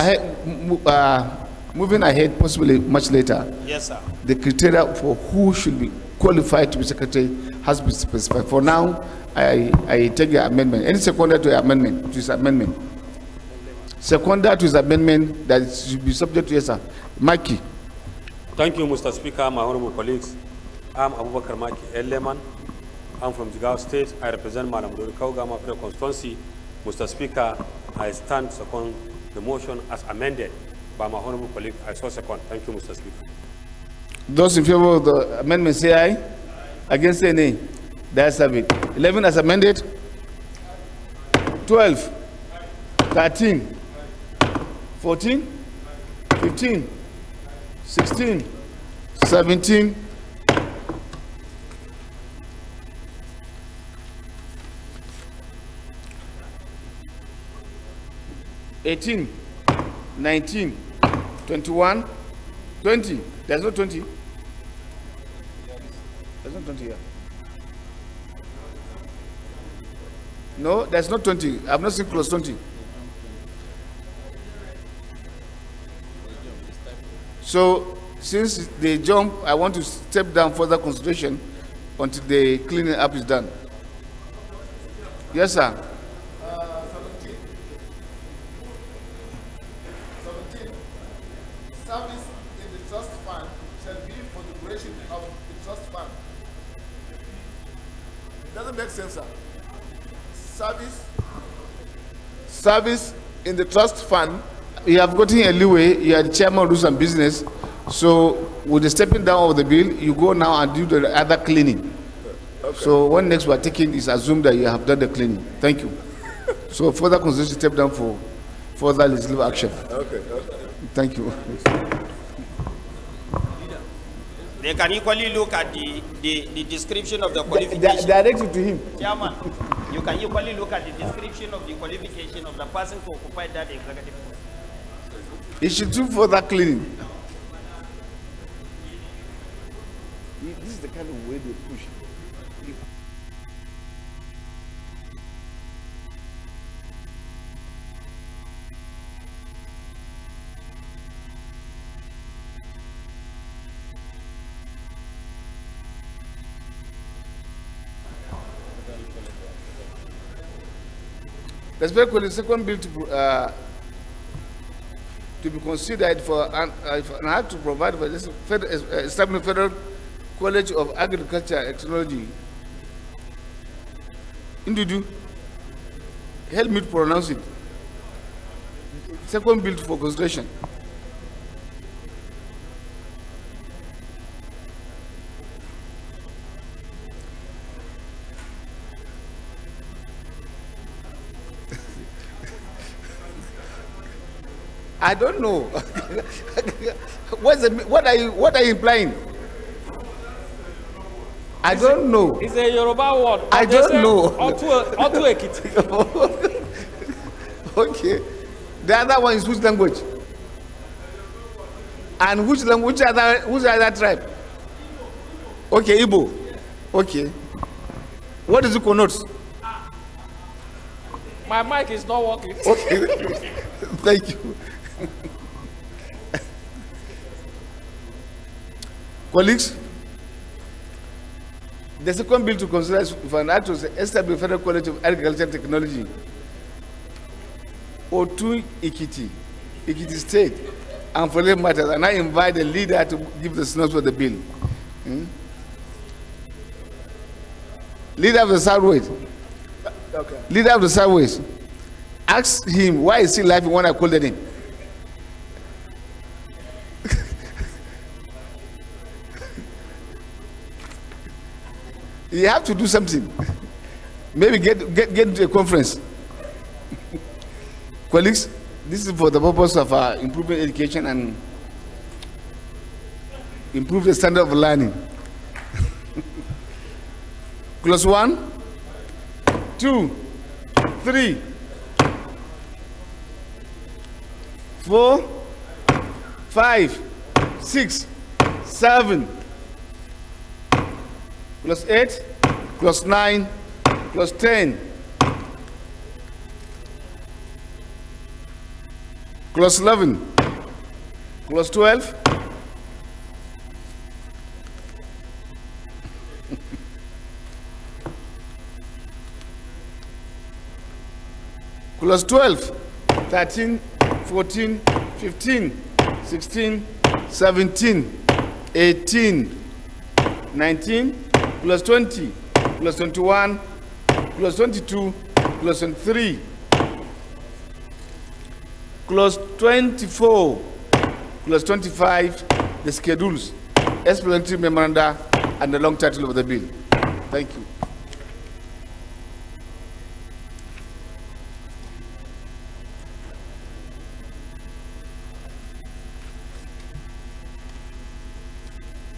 Moving ahead, possibly much later. Yes, sir. The criteria for who should be qualified to be secretary has been specified. For now, I take the amendment. Any seconder to amendment, to his amendment. Seconder to his amendment that should be subject to, yes, sir. Maki. Thank you, Mr. Speaker, my honorable colleagues. I'm Abubakar Maki Eleman. I'm from Jigawa State. I represent Madam Kaugama Federal Constituency. Mr. Speaker, I stand to second the motion as amended by my honorable colleague. I so second. Thank you, Mr. Speaker. Those in favor of the amendment say aye. Against say nay. The ayes have it. 11 as amended. 12, 13, 14, 15, 16, 17, 18, 19, 21, 20. There's no 20. There's no 20 here. No, there's not 20. I've not seen close 20. So, since they jump, I want to step down further consideration until the cleaning up is done. Yes, sir. 17. Service in the trust fund shall be for the duration of the trust fund. It doesn't make sense, sir. Service in the trust fund. You have gotten a leeway. You are the chairman of Rules and Business. So, with the stepping down of the bill, you go now and do the other cleaning. Okay. So, when next we are taking is assumed that you have done the cleaning. Thank you. So, further consideration step down for further legislative action. Okay. Thank you. They can equally look at the description of the qualification. Direct it to him. Chairman, you can equally look at the description of the qualification of the person to occupy that executive post. He should do further cleaning. This is the kind of way they push. Respectfully, the second bill to be considered for an act to provide for this establishing Federal College of Agriculture and Technology. Indudu, help me to pronounce it. Second bill for consideration. I don't know. What are you implying? I don't know. It's a Yoruba word. I don't know. Otu Ekiti. Okay. The other one is which language? And which other tribe? Okay, Igbo. Okay. What does it connote? My mic is not working. Okay. Thank you. Colleagues, the second bill to consider is for an act to establish Federal College of Agriculture and Technology, O2 Ikiti State, and for labor matters, and I invite the leader to give the synopsis for the bill. Leader of the Southwest. Okay. Leader of the Southwest. Ask him why is he laughing when I called him. You have to do something. Maybe get into a conference. Colleagues, this is for the purpose of improving education and improve the standard of learning. Clause 1, 2, 3, 4, 5, 6, 7. Clause 8, clause 9, clause 10, clause 11, clause 12, clause 12, 13, 14, 15, 16, 17, 18, 19, plus 20, plus 21, plus 22, plus 23, plus 24, plus 25, the schedules, explanatory memoranda, and the long title of the bill. Thank you.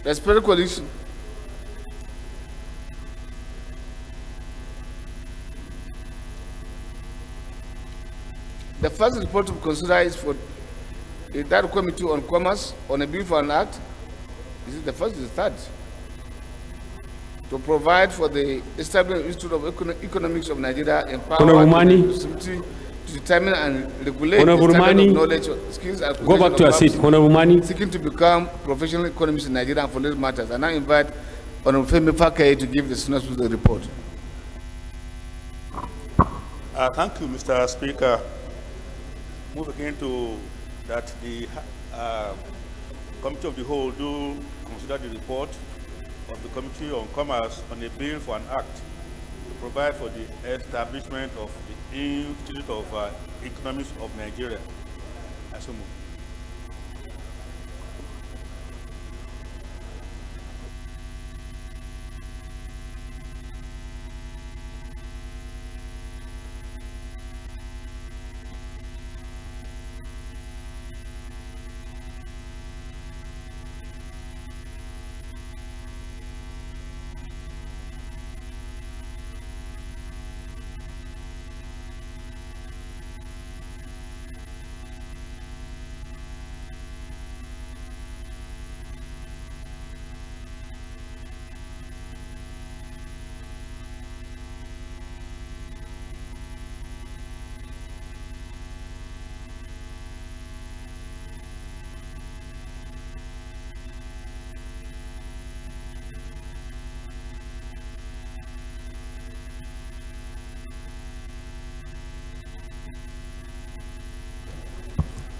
Respected colleagues, the first report to consider is for the Third Committee on Commerce on a bill for an act. This is the first, is the third. To provide for the establishment Institute of Economics of Nigeria, empower to determine and regulate the standard of knowledge, skills, and go back to your seat. Honorable Mani. Seeking to become professional economists in Nigeria and for these matters. And I invite Honorable Femi Fakaye to give the synopsis of the report. Thank you, Mr. Speaker. Move again to that the Committee of the Whole do consider the report of the Committee on Commerce on a bill for an act to provide for the establishment of the Institute of Economics of Nigeria. I so move.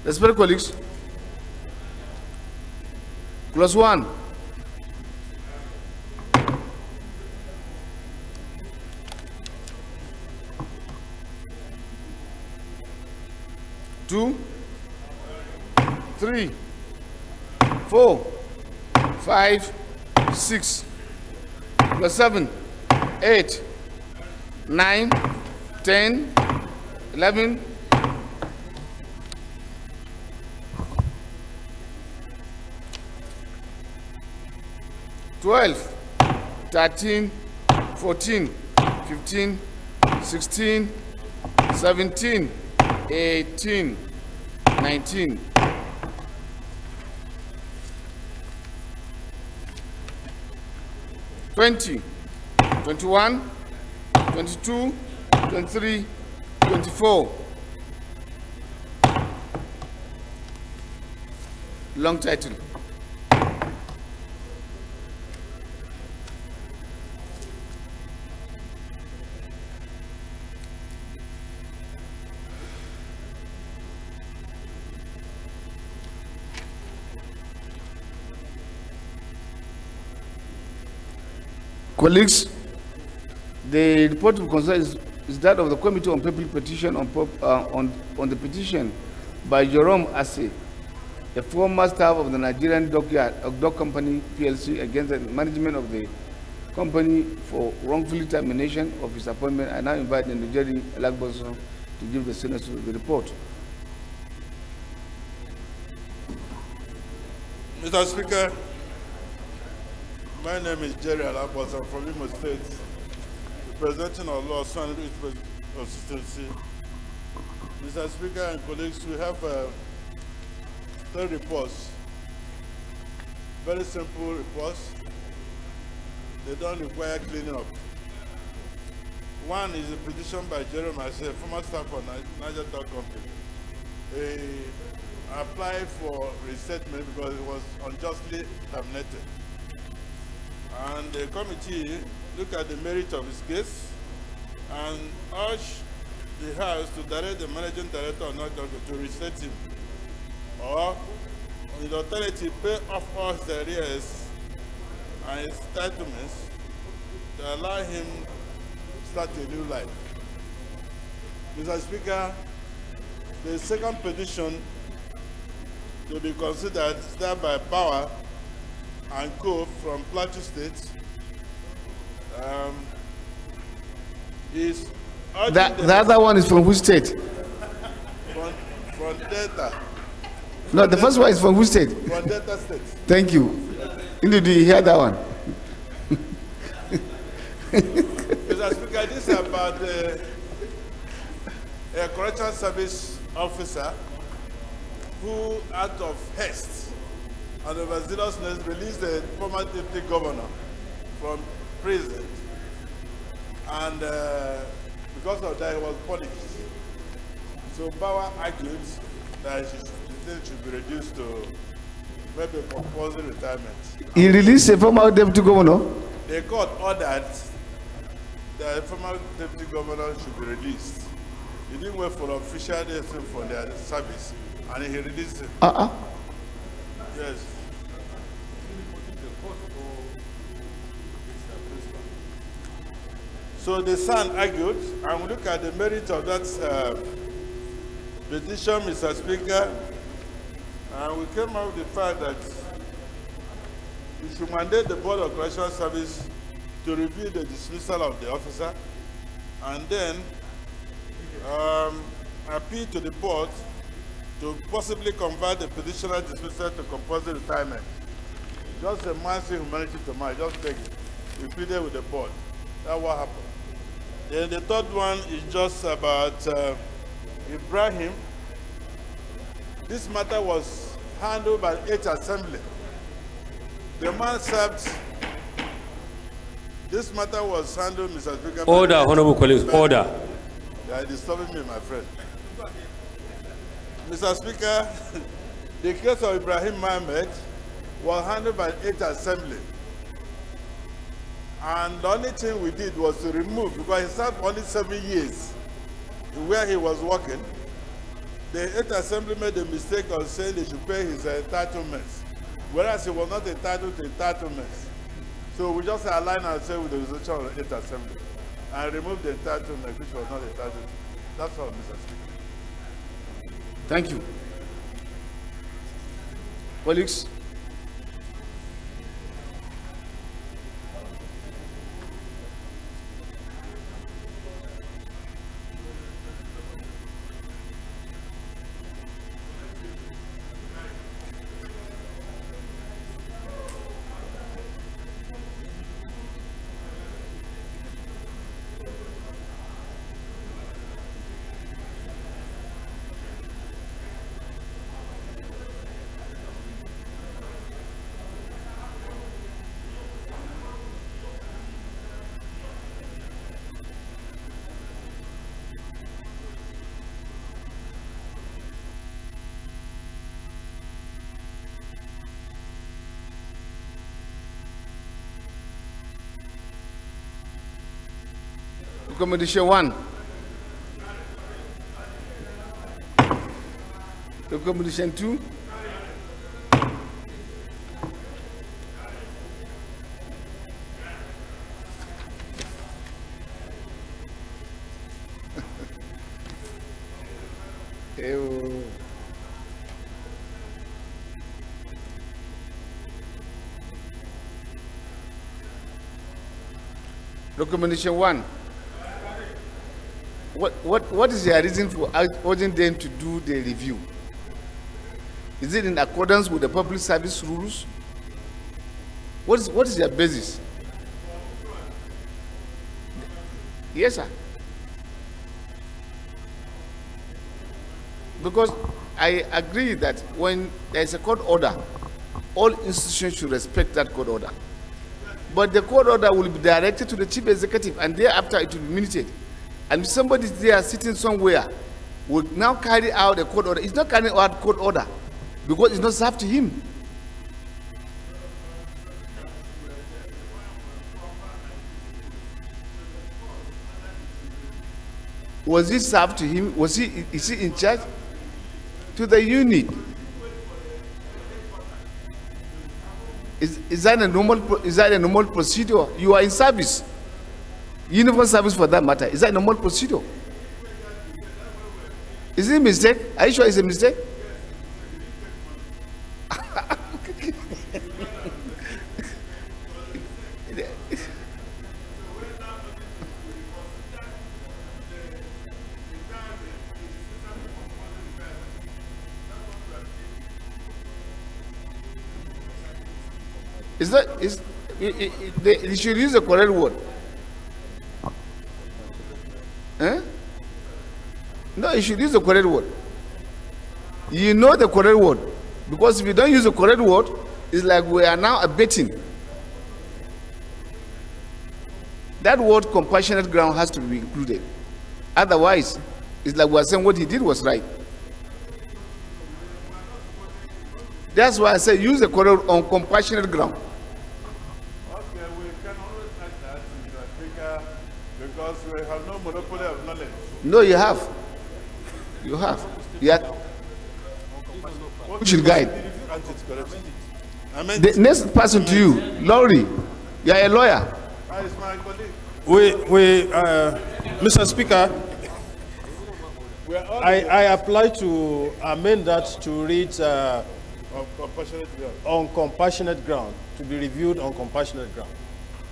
Respected colleagues, clause 1. Two, 3, 4, 5, 6, plus 7, 8, 9, 10, 11, 12, 13, 14, 15, 16, 17, 18, 19. 20, 21, 22, 23, 24. Long title. Colleagues, the report of concern is that of the Committee on People Petition on the petition by Jerome Ase, a former staff of the Nigerian Dock Company PLC, against the management of the company for wrongfully termination of his appointment. I now invite the Nigerian Elagboso to give the Senate the report. Mr. Speaker, my name is Jerry Alabos. I'm from Imo State, representing our law standard consistency. Mr. Speaker and colleagues, we have 3 reports. Very simple reports. They don't require cleaning up. One is a petition by Jerome Ashe, former staff of Niger Dock Company. He applied for restatement because he was unjustly terminated. And the committee looked at the merit of his case and urged the House to direct the managing director of Niger Dock to restate him, or with authority pay off all his arrears and his entitlements to allow him to start a new life. Mr. Speaker, the second petition to be considered is that by Power and Co. from Plateau State. Is the other one is from which state? From Delta. No, the first one is from which state? From Delta State. Thank you. Indeed, do you hear that one? Mr. Speaker, this is about a correctional service officer who, out of haste and overzealousness, released the former deputy governor from prison. And because of that, he was punished. So Bauer argued that the thing should be reduced to maybe compulsory retirement. He released a former deputy governor? The court ordered that the former deputy governor should be released. He didn't wait for official decision for their service, and he released him. Yes. So the son argued, and we look at the merit of that petition, Mr. Speaker, and we came out with the fact that we should mandate the Board of Correctional Service to review the dismissal of the officer, and then appeal to the board to possibly convert the petitioner dismissal to compulsory retirement. Just a massive humanity to mind, just beg it. We pleaded with the board. That's what happened. Then the third one is just about Ibrahim. This matter was handled by H Assembly. The man served. This matter was handled, Mr. Speaker. Order, honorable colleagues, order. They are disturbing me, my friend. Mr. Speaker, the case of Ibrahim Mohammed was handled by H Assembly. And the only thing we did was to remove, because he served only 7 years where he was working. The Eighth Assembly made the mistake of saying they should pay his entitlements, whereas he was not entitled to entitlements. So we just aligned ourselves with the resolution of the Eighth Assembly and removed the entitlement, which was not entitled to. That's all, Mr. Speaker. Thank you. Colleagues. Recommendation 1. Recommendation 2. Recommendation 1. What is your reason for urging them to do the review? Is it in accordance with the public service rules? What is your basis? Yes, sir. Because I agree that when there is a court order, all institutions should respect that court order. But the court order will be directed to the chief executive, and thereafter it will be minuted. And if somebody is there sitting somewhere will now carry out the court order, it's not carrying out court order because it's not served to him. Was he served to him? Is he in charge? To the unit. Is that a normal procedure? You are in service. Uniform service for that matter. Is that a normal procedure? Is it a mistake? Are you sure it's a mistake? They should use the correct word. Eh? No, you should use the correct word. You know the correct word. Because if you don't use the correct word, it's like we are now abetting. That word compassionate ground has to be included. Otherwise, it's like we are saying what he did was right. That's why I say use the correct on compassionate ground. Okay, we can always ask that, Mr. Speaker, because we have no monopoly of knowledge. No, you have. You have. Yeah. You should guide. The next person to you, Laurie, you are a lawyer. Mr. Speaker, I apply to amend that to read on compassionate ground, to be reviewed on compassionate ground.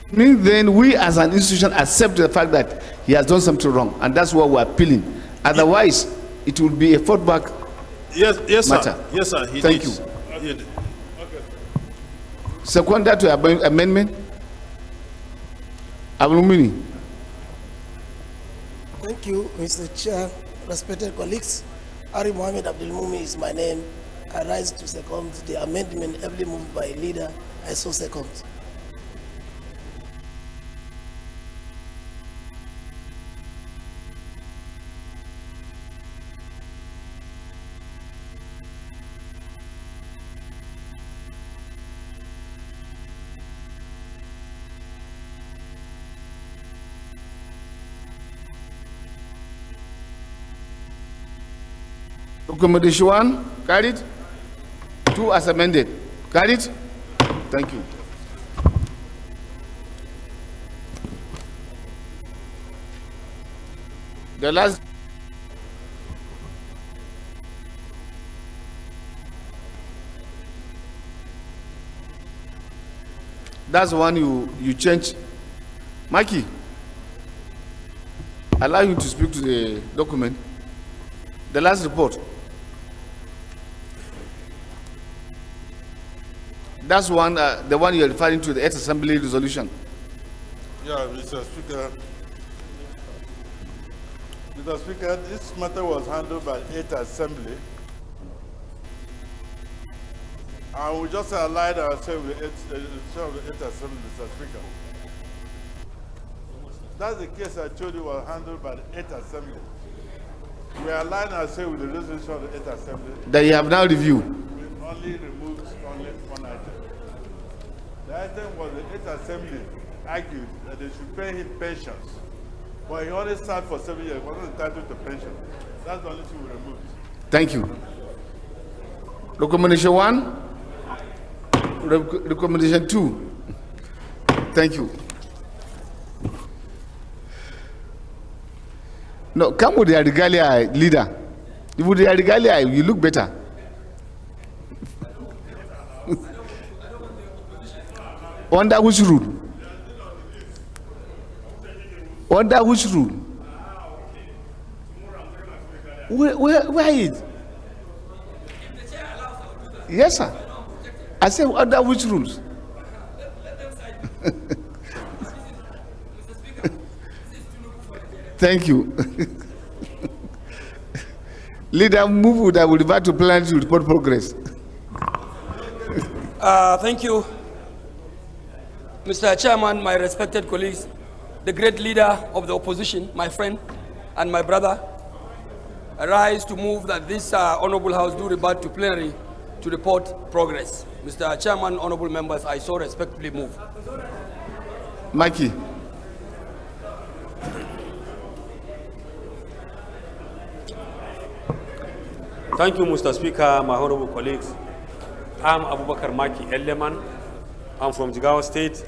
Then we as an institution accept the fact that he has done something wrong, and that's what we're appealing. Otherwise, it will be a fallback matter. Sir. Yes, sir. Thank you. Seconder to amendment. Abulumini. Thank you, Mr. Chair. Respected colleagues, Ari Mohammed Abdulmumi is my name. I rise to second the amendment ably moved by leader. I so second. Recommendation 1, carried. 2 as amended. Carried. Thank you. The last. That's the one you change. Mikey, allow you to speak to the document. The last report. That's one, the one you're referring to, the 8th Assembly resolution. Yeah, Mr. Speaker. Mr. Speaker, this matter was handled by 8th Assembly. And we just allied ourselves with the 8th Assembly, Mr. Speaker. That's the case I told you was handled by the 8th Assembly. We aligned ourselves with the resolution of the 8th Assembly. That you have now reviewed. We only removed one item. The item was the 8th Assembly argued that they should pay him pensions But he only served for 7 years. He wasn't entitled to pension. That's the only thing we removed. Thank you. Recommendation 1. Recommendation 2. Thank you. No, come with the regalia, leader. If with the regalia, you look better. Under which rule? Under which rule? Where is? Yes, sir. I said under which rules? Thank you. Leader, move that will revert to plan to report progress. Thank you, Mr. Chairman, my respected colleagues, the great leader of the opposition, my friend and my brother. I rise to move that this honorable house do revert to plenary to report progress. Mr. Chairman, honorable members, I so respectfully move. Mikey. Thank you, Mr. Speaker, my honorable colleagues. I'm Abubakar Maki Elleman. I'm from Jigawa State.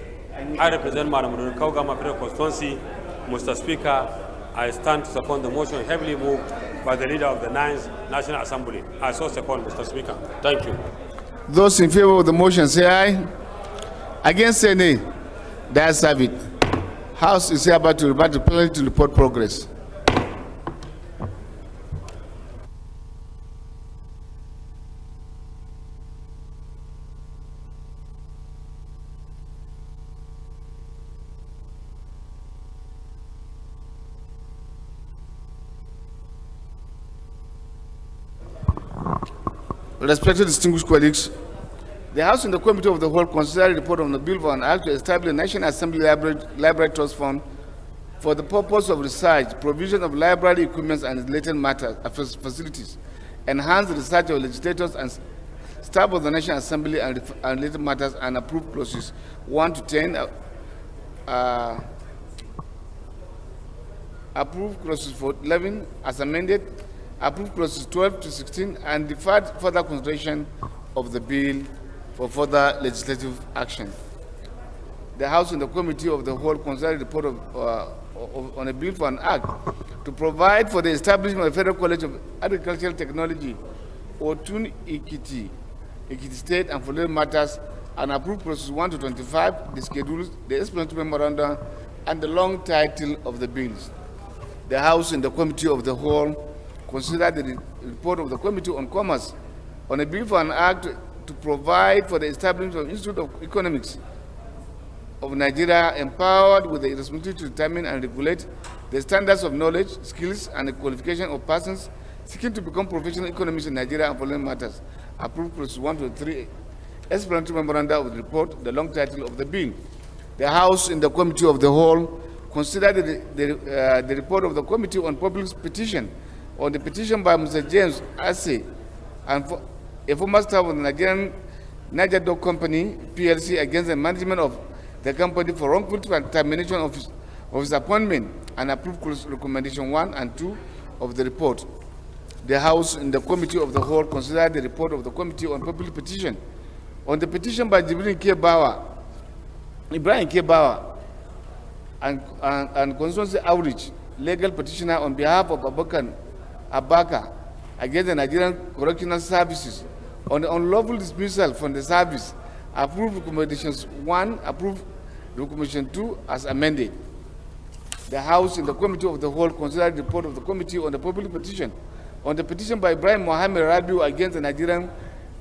I represent Madam Kaugama Federal Constituency. Mr. Speaker, I stand to second the motion heavily moved by the leader of the 9th National Assembly. I so second, Mr. Speaker. Thank you. Those in favor of the motion say aye. Against say nay. The ayes have it. House is hereby to revert to plenary to report progress. Respected distinguished colleagues, the House and the Committee of the Whole considered a report on the bill for an act to establish a National Assembly Library Trust Fund for the purpose of research, provision of library equipment and related matters, facilities, enhance the research of legislators and staff of the National Assembly and related matters, and approve clauses 1 to 10, approve clauses 11 as amended, approve clauses 12 to 16, and deferred further consideration of the bill for further legislative action. The House and the Committee of the Whole considered a report on a bill for an act to provide for the establishment of a Federal College of Agricultural Technology, Otun Ekiti State, and for related matters, and approve process 1 to 25, the schedules, the explanatory memorandum, and the long title of the bills. The House and the Committee of the Whole consider the report of the Committee on Commerce on a bill for an act to provide for the establishment of Institute of Economics of Nigeria, empowered with the responsibility to determine and regulate the standards of knowledge, skills, and the qualification of persons seeking to become professional economists in Nigeria and following matters. Approved clauses 1 to 3, explanatory memoranda of the report, the long title of the bill. The House and the Committee of the Whole considered the report of the Committee on Public Petition on the petition by Mr. James Assay, and a former staff of the Nigerian Niger Dog Company, PLC, against the management of the company for wrongful termination of his appointment, and approved recommendation 1 and 2 of the report. The House and the Committee of the Whole considered the report of the Committee on Public Petition on the petition by Ibrahim K. Bauer, and constituency outreach, legal petitioner on behalf of Abaka against the Nigerian Correctional Services on the unlawful dismissal from the service. Approved recommendations 1, approved recommendation 2 as amended. The House and the Committee of the Whole considered the report of the Committee on the Public Petition on the petition by Ibrahim Mohammed Rabiu against the Nigerian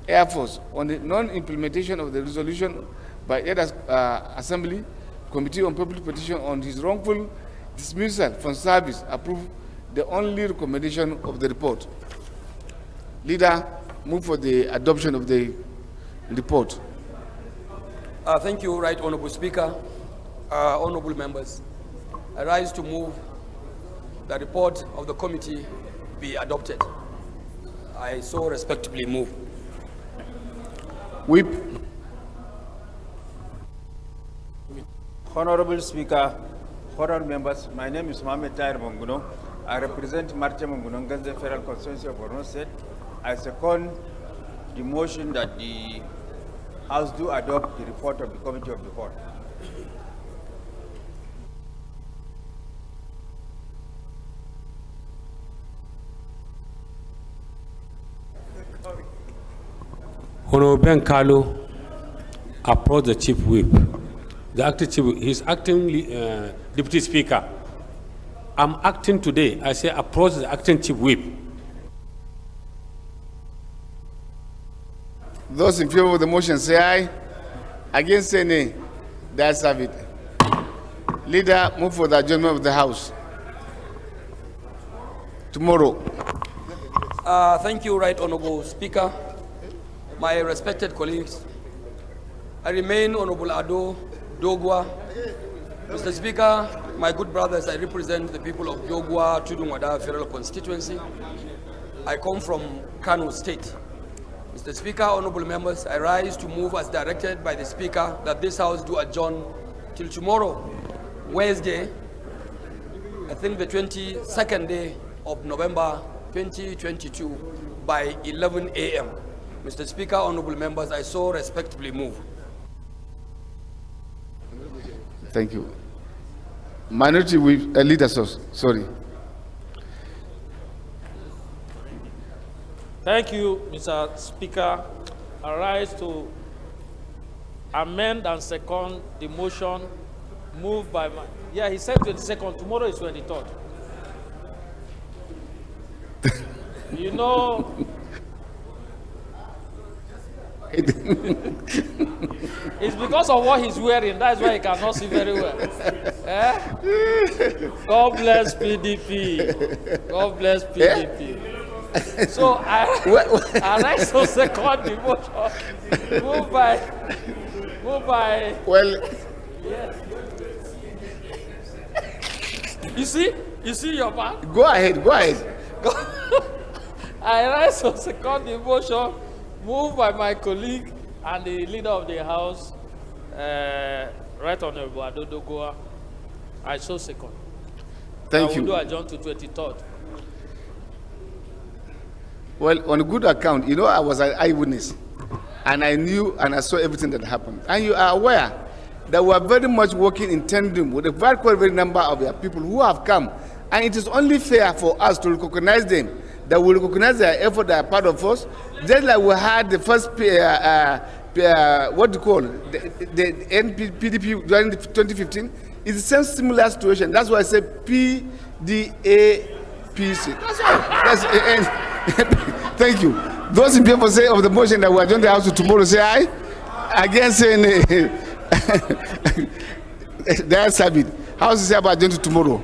Air Force on the non-implementation of the resolution by the Assembly Committee on Public Petition on his wrongful dismissal from service. Approved the only recommendation of the report. Leader, move for the adoption of the report. Thank you, Right Honorable Speaker. Honorable members, I rise to move the report of the committee be adopted. I so respectfully move. Whip. Honorable Speaker, Honourable members, my name is Mohamed Tahir Monguno. I represent Marche Monguno Ganze Federal Constituency of Borno State. I second the motion that the House do adopt the report of the Committee of the Whole. Honorable Ben Carlo approached the Chief Whip. The acting Chief Whip, he's acting Deputy Speaker. I'm acting today. I say approach the acting Chief Whip. Those in favor of the motion say aye. Against say nay. The ayes have it. Leader, move for the adjournment of the House. Tomorrow. Thank you, Right Honorable Speaker. My respected colleagues, I remain Honorable Ado Dogwa. Mr. Speaker, my good brothers, I represent the people of Dogwa, Tudunwada Federal Constituency. I come from Kano State. Mr. Speaker, honorable members, I rise to move as directed by the Speaker that this House do adjourn till tomorrow, Wednesday, I think the 22nd day of November 2022 by 11 a.m. Mr. Speaker, honorable members, I so respectfully move. Thank you. Minority Whip, leader, sorry. Thank you, Mr. Speaker. I rise to amend and second the motion moved by my... Yeah, he said 22nd. Tomorrow is 23rd. You know... It's because of what he's wearing. That's why he cannot see very well. Eh? God bless PDP. God bless PDP. So I rise to second the motion. Move by. Well. Yes. You see your man? Go ahead. I rise to second the motion moved by my colleague and the leader of the House, Right Honorable Ado Dogwa. I so second. Thank you. I will do adjourn to 23rd. Well, on a good account, you know, I was an eyewitness, and I knew and I saw everything that happened. And you are aware that we are very much working in tandem with a very number of your people who have come, and it is only fair for us to recognize them, that we recognize their effort, they are part of us, just like we had the first, what do you call it, the PDP during 2015. It's the same similar situation. That's why I say PDAPC. That's all. That's Thank you. Those in favor say of the motion that we adjourn the House to tomorrow, say aye. Against say nay. That's it. House is about adjourned to tomorrow.